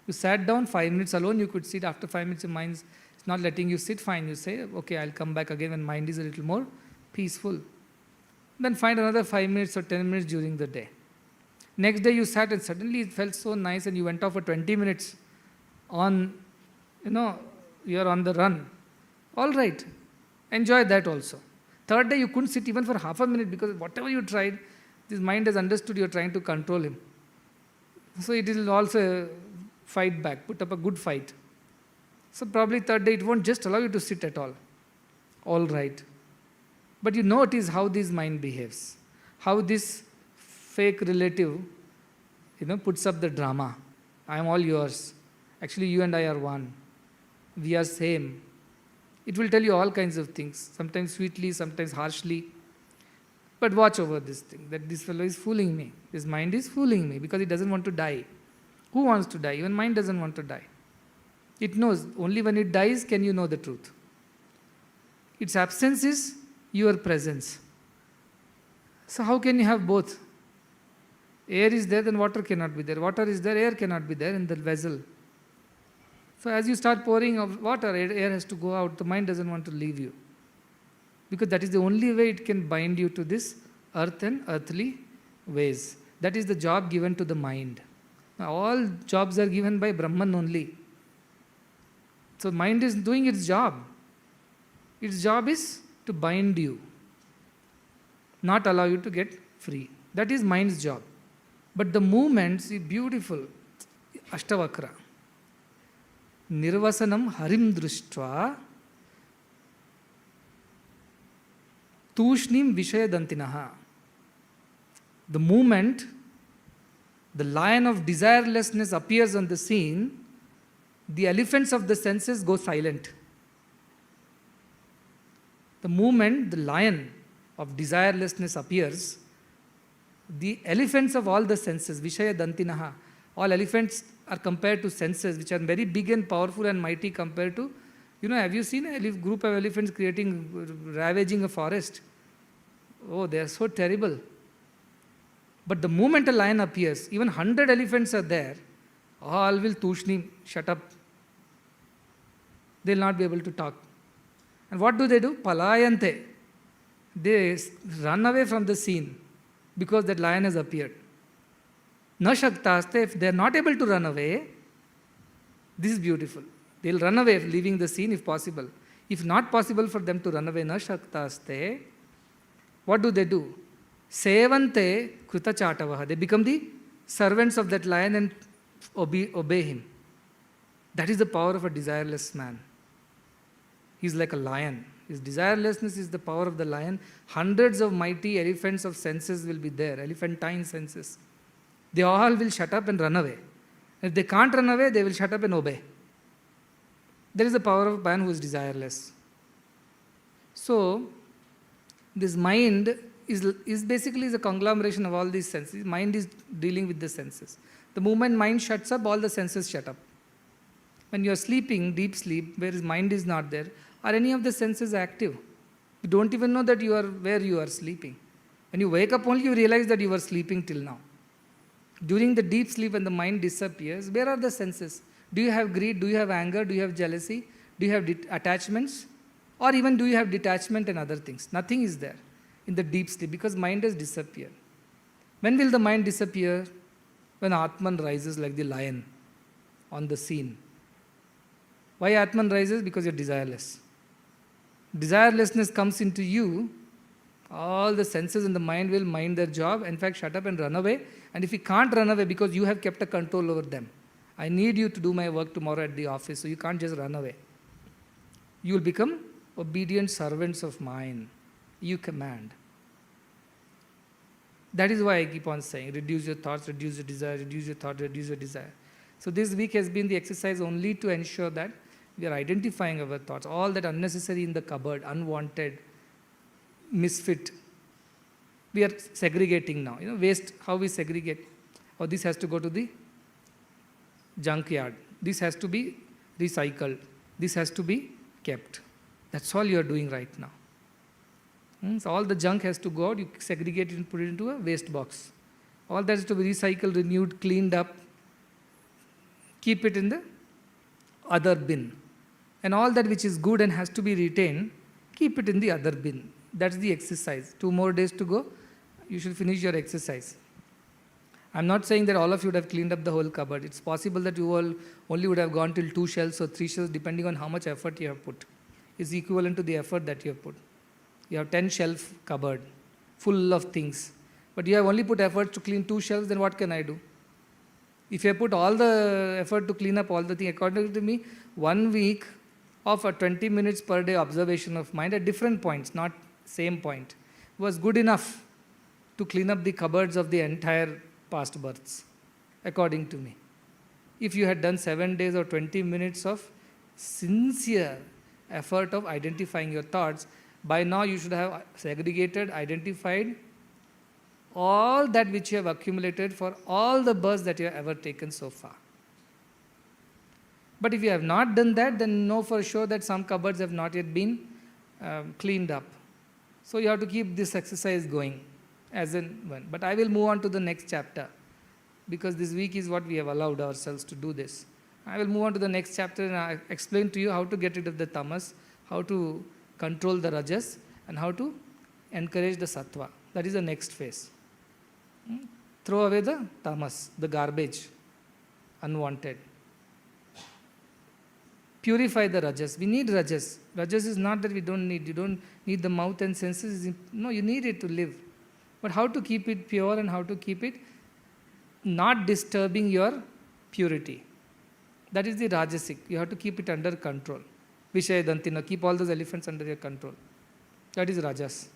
You sat down 5 minutes alone, you could sit. After 5 minutes, your mind is not letting you sit, fine. You say, okay, I'll come back again when mind is a little more peaceful. Then find another 5 minutes or 10 minutes during the day. Next day you sat and suddenly it felt so nice and you went off for 20 minutes on, you're on the run. All right, enjoy that also. Third day you couldn't sit even for half a minute because whatever you tried, this mind has understood you're trying to control him. So it will also fight back, put up a good fight. So probably third day it won't just allow you to sit at all. All right. But you notice how this mind behaves, how this fake relative, puts up the drama. I am all yours. Actually, you and I are one. We are same. It will tell you all kinds of things, sometimes sweetly, sometimes harshly. But watch over this thing, that this fellow is fooling me. This mind is fooling me because it doesn't want to die. Who wants to die? Even mind doesn't want to die. It knows only when it dies can you know the truth. Its absence is your presence. So how can you have both? Air is there, then water cannot be there. Water is there, air cannot be there in the vessel. So as you start pouring of water, air has to go out. The mind doesn't want to leave you. Because that is the only way it can bind you to this earth and earthly ways. That is the job given to the mind. Now, all jobs are given by Brahman only. So mind is doing its job. Its job is to bind you, not allow you to get free. That is mind's job. But the movements is beautiful. Ashtavakra. Nirvasanam harim društva tushnim vishayadantinaha. The moment the lion of desirelessness appears on the scene, the elephants of the senses go silent. The moment the lion of desirelessness appears, the elephants of all the senses, Vishaya Dantinaha, all elephants are compared to senses which are very big and powerful and mighty compared to, have you seen a group of elephants ravaging a forest? Oh, they are so terrible. But the moment a lion appears, even 100 elephants are there, all will tushni, shut up. They will not be able to talk. And what do? Palayante. They run away from the scene because that lion has appeared. Na shaktaste, if they are not able to run away, this is beautiful. They will run away, leaving the scene if possible. If not possible for them to run away, na shaktaste, what do? Sevante krutachatavaha. They become the servants of that lion and obey him. That is the power of a desireless man. He is like a lion. His desirelessness is the power of the lion. Hundreds of mighty elephants of senses will be there, elephantine senses. They all will shut up and run away. If they can't run away, they will shut up and obey. There is the power of man who is desireless. So, this mind is basically the conglomeration of all these senses. Mind is dealing with the senses. The moment mind shuts up, all the senses shut up. When you are sleeping, deep sleep, where his mind is not there, are any of the senses active? You don't even know that you are where you are sleeping. When you wake up only, you realize that you were sleeping till now. During the deep sleep, when the mind disappears, where are the senses? Do you have greed? Do you have anger? Do you have jealousy? Do you have attachments? Or even do you have detachment and other things? Nothing is there in the deep sleep because mind has disappeared. When will the mind disappear? When Atman rises like the lion on the scene. Why Atman rises? Because you're desireless. Desirelessness comes into you, all the senses in the mind will mind their job, in fact shut up and run away. And if you can't run away because you have kept a control over them, I need you to do my work tomorrow at the office, so you can't just run away. You will become obedient servants of mine. You command. That is why I keep on saying, reduce your thoughts, reduce your desire, reduce your thought, reduce your desire. So this week has been the exercise only to ensure that we are identifying our thoughts, all that unnecessary in the cupboard, unwanted, misfit. We are segregating now. Waste, how we segregate. Oh, this has to go to the junkyard. This has to be recycled. This has to be kept. That's all you are doing right now. So all the junk has to go out, you segregate it and put it into a waste box. All that is to be recycled, renewed, cleaned up. Keep it in the other bin. And all that which is good and has to be retained, keep it in the other bin. That's the exercise. 2 more days to go, you should finish your exercise. I'm not saying that all of you would have cleaned up the whole cupboard. It's possible that you all only would have gone till 2 shelves or 3 shelves, depending on how much effort you have put. It's equivalent to the effort that you have put. You have 10 shelf cupboard full of things. But you have only put effort to clean 2 shelves, then what can I do? If you have put all the effort to clean up all the things, according to me, 1 week of a 20 minutes per day observation of mind at different points, not same point, was good enough to clean up the cupboards of the entire past births, according to me. If you had done 7 days or 20 minutes of sincere effort of identifying your thoughts, by now you should have segregated, identified all that which you have accumulated for all the births that you have ever taken so far. But if you have not done that, then know for sure that some cupboards have not yet been cleaned up. So you have to keep this exercise going as in one. But I will move on to the next chapter because this week is what we have allowed ourselves to do this. I will move on to the next chapter and I explain to you how to get rid of the tamas, how to control the rajas, and how to encourage the sattva. That is the next phase. Throw away the tamas, the garbage, unwanted. Purify the rajas. We need rajas. Rajas is not that we don't need. You don't need the mouth and senses. No, you need it to live. But how to keep it pure and how to keep it not disturbing your purity. That is the rajasic. You have to keep it under control. Vishaya Dantina, keep all those elephants under your control. That is rajas.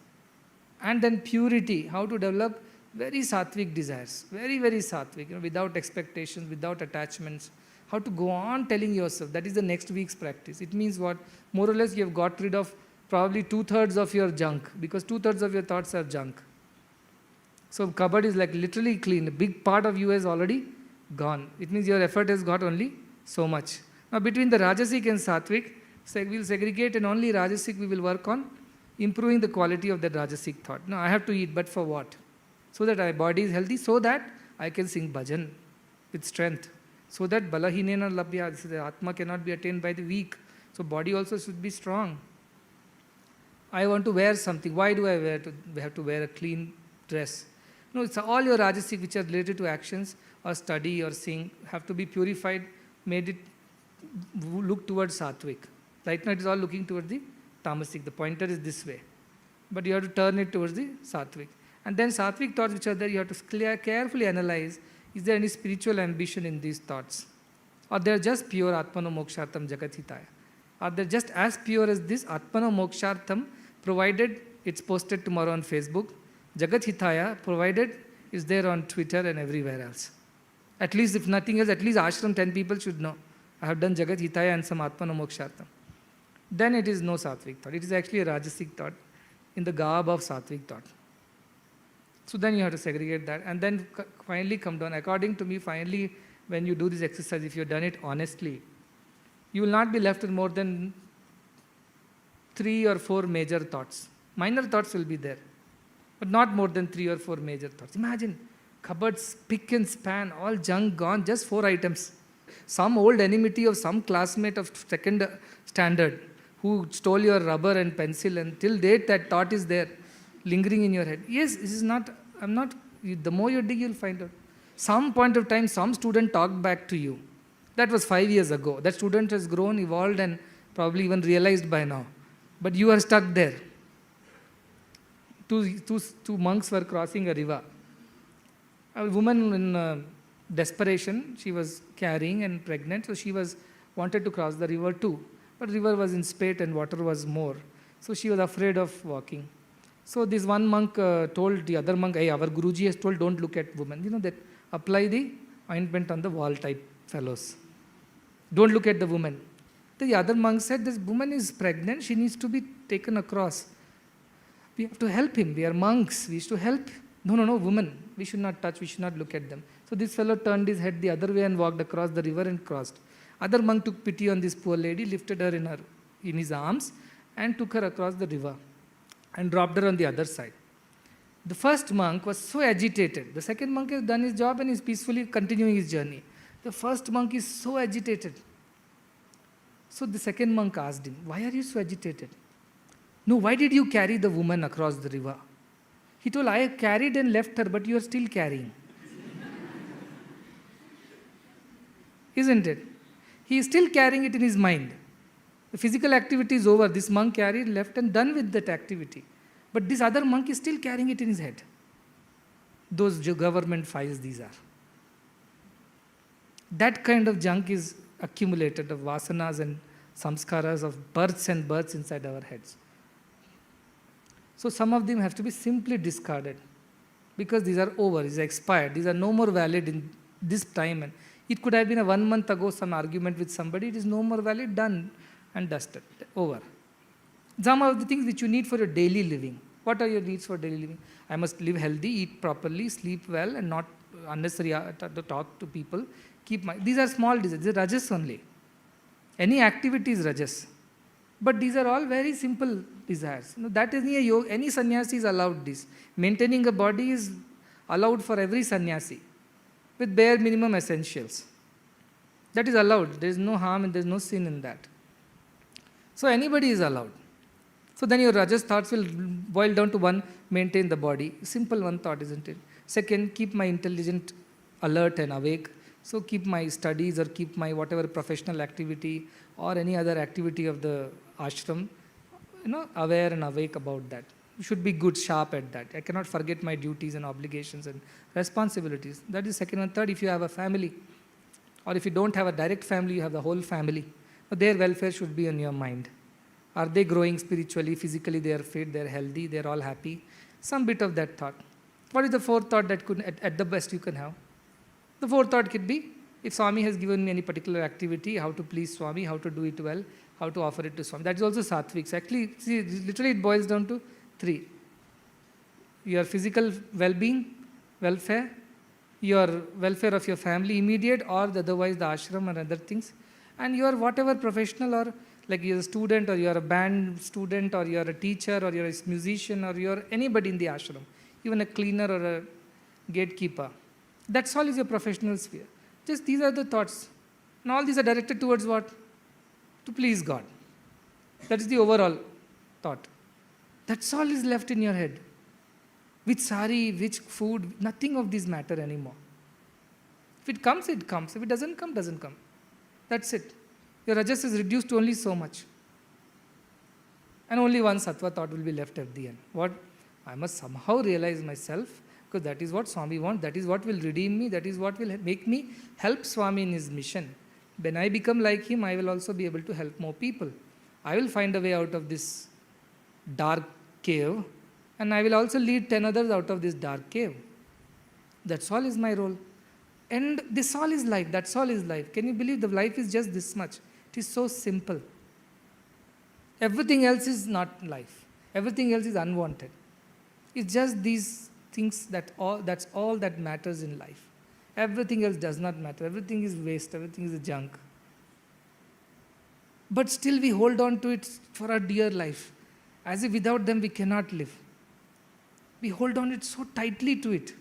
And then purity, how to develop very sattvic desires. Very, very sattvic, without expectations, without attachments. How to go on telling yourself. That is the next week's practice. It means what? More or less you have got rid of probably 2/3 of your junk, because 2/3 of your thoughts are junk. So cupboard is like literally clean. A big part of you is already gone. It means your effort has got only so much. Now between the rajasic and sattvic, we will segregate, and only rajasic we will work on improving the quality of that rajasic thought. Now I have to eat, but for what? So that my body is healthy, so that I can sing bhajan with strength. So that balahinena labhya, the atma cannot be attained by the weak. So body also should be strong. I want to wear something. Why do I have to wear a clean dress? No, it's all your rajasic which are related to actions or study or sing have to be purified, made it look towards sattvic. Right now it is all looking towards the tamasic. The pointer is this way. But you have to turn it towards the sattvic. And then sattvic thoughts which are there, you have to carefully analyze, is there any spiritual ambition in these thoughts? Or they are just pure atmano mokshartam jagat hitaya? Are they just as pure as this? Atmano Mokshartham, provided it's posted tomorrow on Facebook. Jagat Hitaya, provided it's there on Twitter and everywhere else. At least, if nothing else, at least ashram 10 people should know. I have done Jagat Hitaya and some Atmano Mokshartham. Then it is no sattvic thought. It is actually a rajasic thought in the garb of sattvic thought. So then you have to segregate that and then finally come down. According to me, finally, when you do this exercise, if you've done it honestly, you will not be left with more than 3 or 4 major thoughts. Minor thoughts will be there, but not more than 3 or 4 major thoughts. Imagine, cupboards, pick and span, all junk gone, just 4 items. Some old enmity of some classmate of second standard who stole your rubber and pencil, and till date that thought is there, lingering in your head. Yes, this is not, the more you dig, you'll find out. Some point of time, some student talked back to you. That was 5 years ago. That student has grown, evolved, and probably even realized by now. But you are stuck there. Two monks were crossing a river. A woman in desperation, she was carrying and pregnant, so she wanted to cross the river too. But the river was in spate and water was more. So she was afraid of walking. So this one monk told the other monk, hey, our Guruji has told, don't look at women. You know that, apply the ointment on the wall type fellows. Don't look at the woman. The other monk said, this woman is pregnant, she needs to be taken across. We have to help him. We are monks. We used to help. No, women. We should not touch. We should not look at them. So this fellow turned his head the other way and walked across the river and crossed. Other monk took pity on this poor lady, lifted her in his arms and took her across the river and dropped her on the other side. The first monk was so agitated. The second monk has done his job and is peacefully continuing his journey. The first monk is so agitated. So the second monk asked him, why are you so agitated? No, why did you carry the woman across the river? He told, I carried and left her, but you are still carrying. Isn't it? He is still carrying it in his mind. The physical activity is over. This monk carried, left, and done with that activity. But this other monk is still carrying it in his head. Those government files these are. That kind of junk is accumulated of vasanas and samskaras of births and births inside our heads. So some of them have to be simply discarded because these are over, these are expired, these are no more valid in this time. And it could have been a 1 month ago some argument with somebody, it is no more valid, done and dusted, over. Some of the things which you need for your daily living. What are your needs for daily living? I must live healthy, eat properly, sleep well, and not unnecessary to talk to people. These are small desires, these are rajas only. Any activity is rajas. But these are all very simple desires. That is any sannyasi is allowed this. Maintaining a body is allowed for every sannyasi with bare minimum essentials. That is allowed. There is no harm and there is no sin in that. So anybody is allowed. So then your rajas thoughts will boil down to one, maintain the body. Simple one thought, isn't it? Second, keep my intelligence alert and awake. So keep my studies or keep my whatever professional activity or any other activity of the ashram, aware and awake about that. You should be good, sharp at that. I cannot forget my duties and obligations and responsibilities. That is second and third. If you have a family, or if you don't have a direct family, you have the whole family. Their welfare should be on your mind. Are they growing spiritually, physically, they are fit, they are healthy, they are all happy? Some bit of that thought. What is the fourth thought that could, at the best, you can have? The fourth thought could be, if Swami has given me any particular activity, how to please Swami, how to do it well, how to offer it to Swami. That is also sattvic. Actually, see, literally it boils down to 3. Your physical well-being, welfare, your welfare of your family, immediate, or otherwise the ashram and other things, and your whatever professional, or like you're a student, or you're a band student, or you're a teacher, or you're a musician, or you're anybody in the ashram, even a cleaner or a gatekeeper. That's all is your professional sphere. Just these are the thoughts. And all these are directed towards what? To please God. That is the overall thought. That's all is left in your head. Which sari, which food, nothing of these matter anymore. If it comes, it comes. If it doesn't come, doesn't come. That's it. Your rajas is reduced to only so much. And only one sattva thought will be left at the end. What? I must somehow realize myself, because that is what Swami wants, that is what will redeem me, that is what will make me help Swami in his mission. When I become like him, I will also be able to help more people. I will find a way out of this dark cave, and I will also lead 10 others out of this dark cave. That's all is my role. And this all is life. That's all is life. Can you believe the life is just this much? It is so simple. Everything else is not life. Everything else is unwanted. It's just these things that's all that matters in life. Everything else does not matter. Everything is waste. Everything is junk. But still we hold on to it for our dear life. As if without them we cannot live. We hold on it so tightly to it.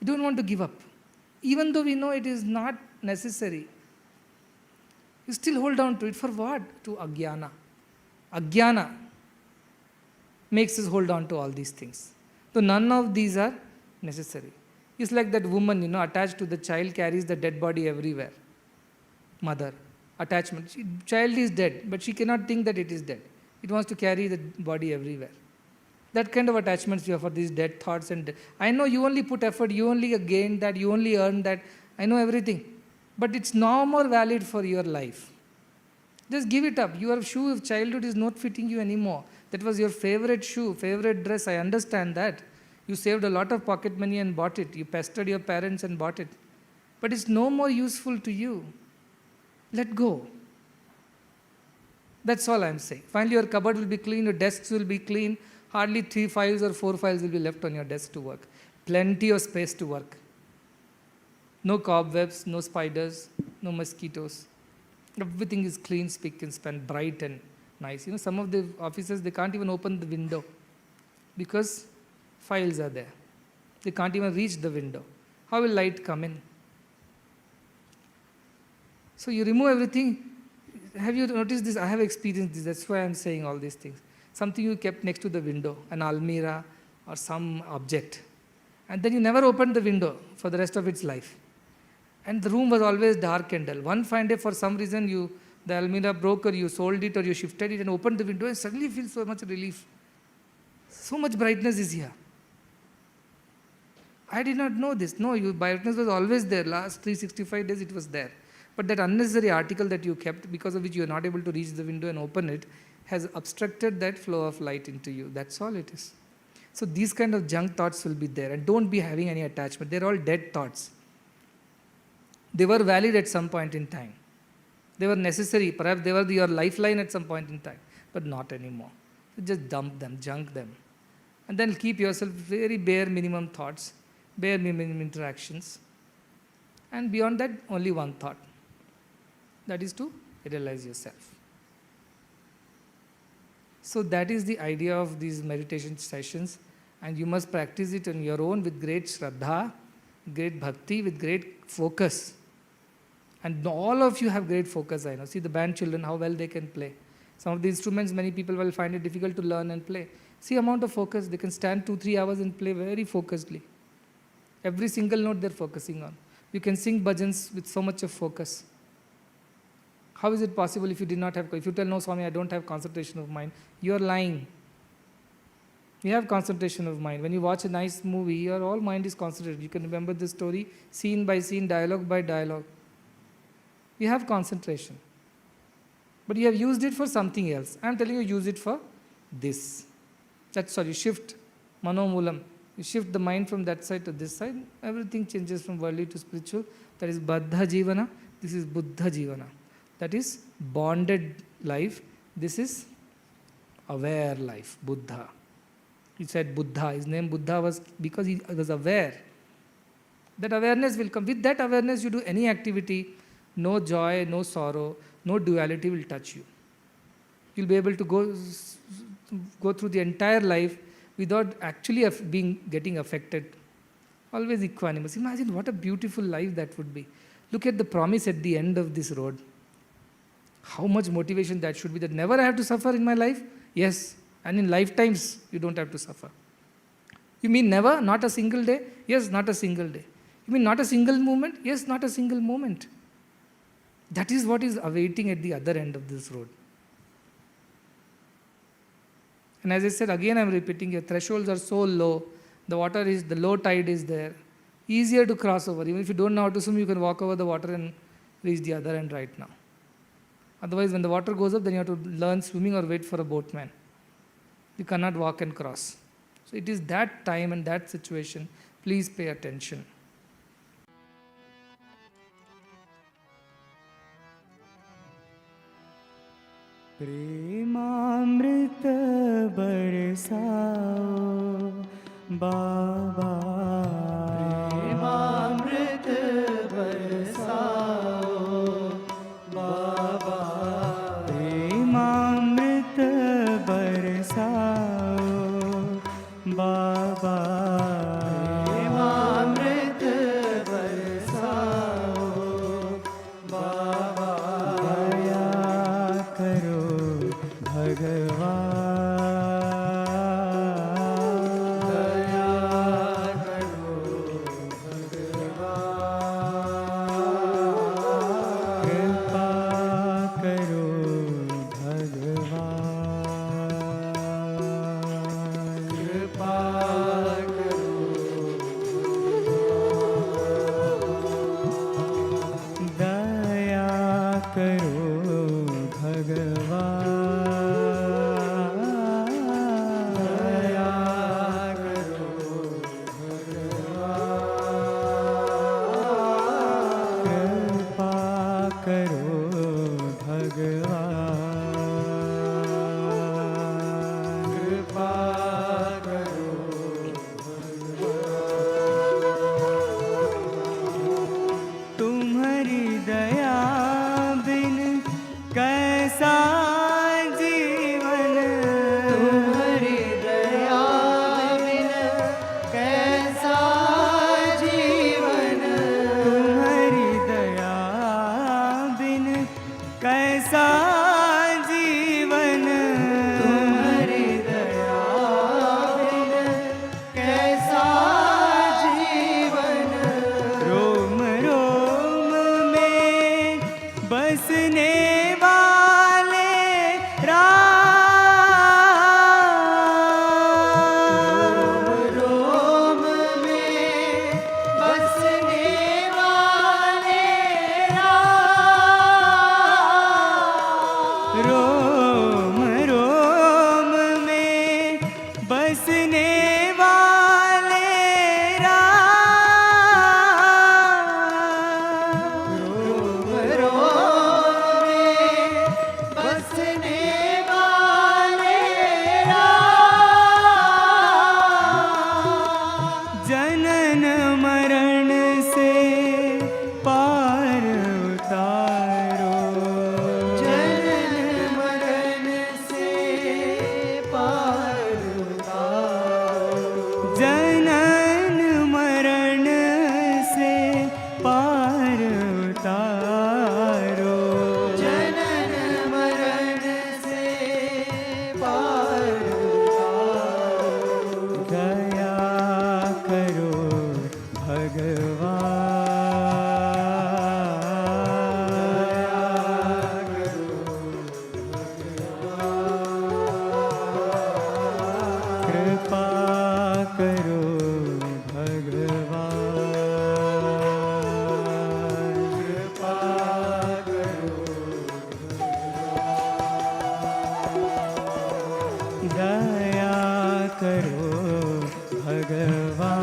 We don't want to give up. Even though we know it is not necessary, you still hold on to it for what? To ajnana. Ajnana makes us hold on to all these things. So none of these are necessary. It's like that woman, attached to the child, carries the dead body everywhere. Mother, attachment. Child is dead, but she cannot think that it is dead. It wants to carry the body everywhere. That kind of attachments you have for these dead thoughts. And I know you only put effort, you only gain that, you only earn that. I know everything. But it's no more valid for your life. Just give it up. Your shoe of childhood is not fitting you anymore. That was your favorite shoe, favorite dress. I understand that. You saved a lot of pocket money and bought it. You pestered your parents and bought it. But it's no more useful to you. Let go. That's all I'm saying. Finally, your cupboard will be clean, your desks will be clean. Hardly 3 files or 4 files will be left on your desk to work. Plenty of space to work. No cobwebs, no spiders, no mosquitoes. Everything is clean, spick and span, bright and nice. Some of the offices, they can't even open the window because files are there. They can't even reach the window. How will light come in? So you remove everything. Have you noticed this? I have experienced this. That's why I'm saying all these things. Something you kept next to the window, an almirah or some object. And then you never opened the window for the rest of its life. And the room was always dark and dull. One fine day, for some reason, the almirah broke, or you sold it, or you shifted it and opened the window, and suddenly you feel so much relief. So much brightness is here. I did not know this. No, brightness was always there. Last 365 days it was there. But that unnecessary article that you kept, because of which you are not able to reach the window and open it, has obstructed that flow of light into you. That's all it is. So these kind of junk thoughts will be there. And don't be having any attachment. They're all dead thoughts. They were valid at some point in time. They were necessary. Perhaps they were your lifeline at some point in time. But not anymore. So just dump them, junk them. And then keep yourself very bare minimum thoughts, bare minimum interactions. And beyond that, only one thought. That is to realize yourself. So that is the idea of these meditation sessions, and you must practice it on your own with great shraddha, great bhakti, with great focus. And all of you have great focus, I know. See the band children, how well they can play. Some of the instruments, many people will find it difficult to learn and play. See amount of focus, they can stand 2-3 hours and play very focusedly. Every single note they're focusing on. You can sing bhajans with so much of focus. How is it possible if you did not have, if you tell, no Swami, I don't have concentration of mind, you are lying. You have concentration of mind. When you watch a nice movie, your whole mind is concentrated. You can remember the story, scene by scene, dialogue by dialogue. You have concentration. But you have used it for something else. I am telling you, use it for this. That's all. You shift manomulam. You shift the mind from that side to this side. Everything changes from worldly to spiritual. That is Baddha Jivana. This is Buddha Jivana. That is bonded life. This is aware life, Buddha. He said Buddha. His name Buddha was because he was aware. That awareness will come. With that awareness, you do any activity, no joy, no sorrow, no duality will touch you. You'll be able to go through the entire life without actually getting affected. Always equanimous. Imagine what a beautiful life that would be. Look at the promise at the end of this road. How much motivation that should be, that never I have to suffer in my life? Yes. And in lifetimes, you don't have to suffer. You mean never? Not a single day? Yes, not a single day. You mean not a single moment? Yes, not a single moment. That is what is awaiting at the other end of this road. And as I said, again I am repeating, your thresholds are so low, the low tide is there. Easier to cross over. Even if you don't know how to swim, you can walk over the water and reach the other end right now. Otherwise, when the water goes up, then you have to learn swimming or wait for a boatman. You cannot walk and cross. So it is that time and that situation. Please pay attention. प्रेमामृत बरसाओ बाबा, प्रेमामृत बरसाओ बाबा, प्रेमामृत बरसाओ बाबा, प्रेमामृत बरसाओ बाबा, दया करो भगवान, दया करो भगवान, कृपा करो भगवान, कृपा करो भगवान, दया करो भगवान, दया करो भगवान, कृपा करो भगवान, कृपा करो भगवान। तुम्हारी दया बिन कैसा जीवन, तुम्हारी दया बिन कैसा जीवन, तुम्हारी दया बिन कैसा जीवन, तुम्हारी दया बिन कैसा जीवन, रोम रोम में बसने वाले राम, रोम में बसने वाले राम, रोम रोम में बसने वाले राम, रोम रोम में बसने वाले राम, जनन मरण से पार उतारो, जनन मरण से पार उतारो, जनन मरण से पार उतारो, जनन मरण से पार उतारो, दया करो भगवान, दया करो भगवान, कृपा करो भगवान, कृपा करो भगवान, दया करो भगवान,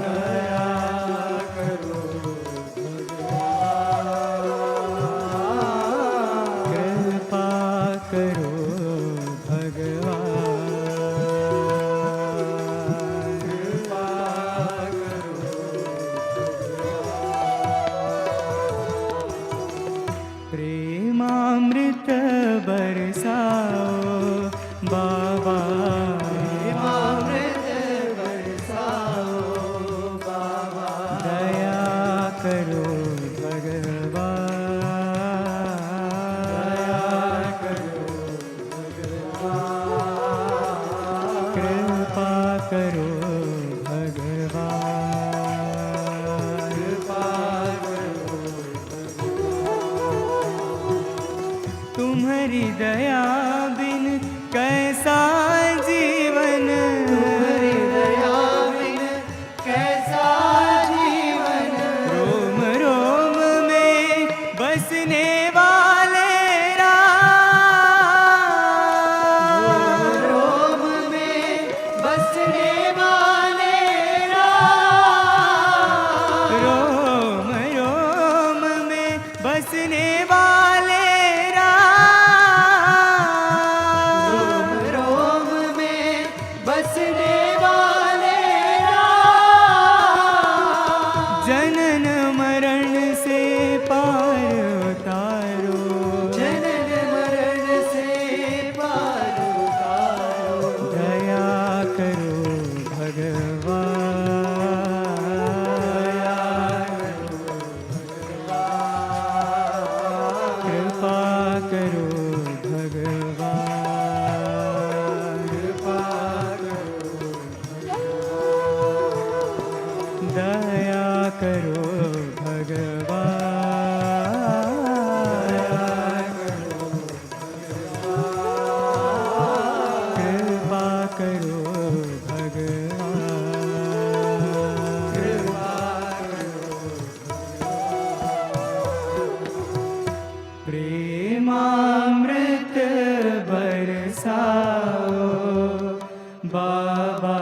दया करो भगवान, कृपा करो भगवान, कृपा करो प्रेमामृत बरसाओ बाबा, प्रेमामृत बरसाओ बाबा, दया करो भगवान, दया करो भगवान, कृपा करो भगवान, कृपा करो तुम्हारी दया बिन कैसा जीवन, तुम्हारी दया बिन कैसा जीवन, रोम रोम में भगवान दया करो भगवान कृपा करो प्रेमामृत बरसाओ बाबा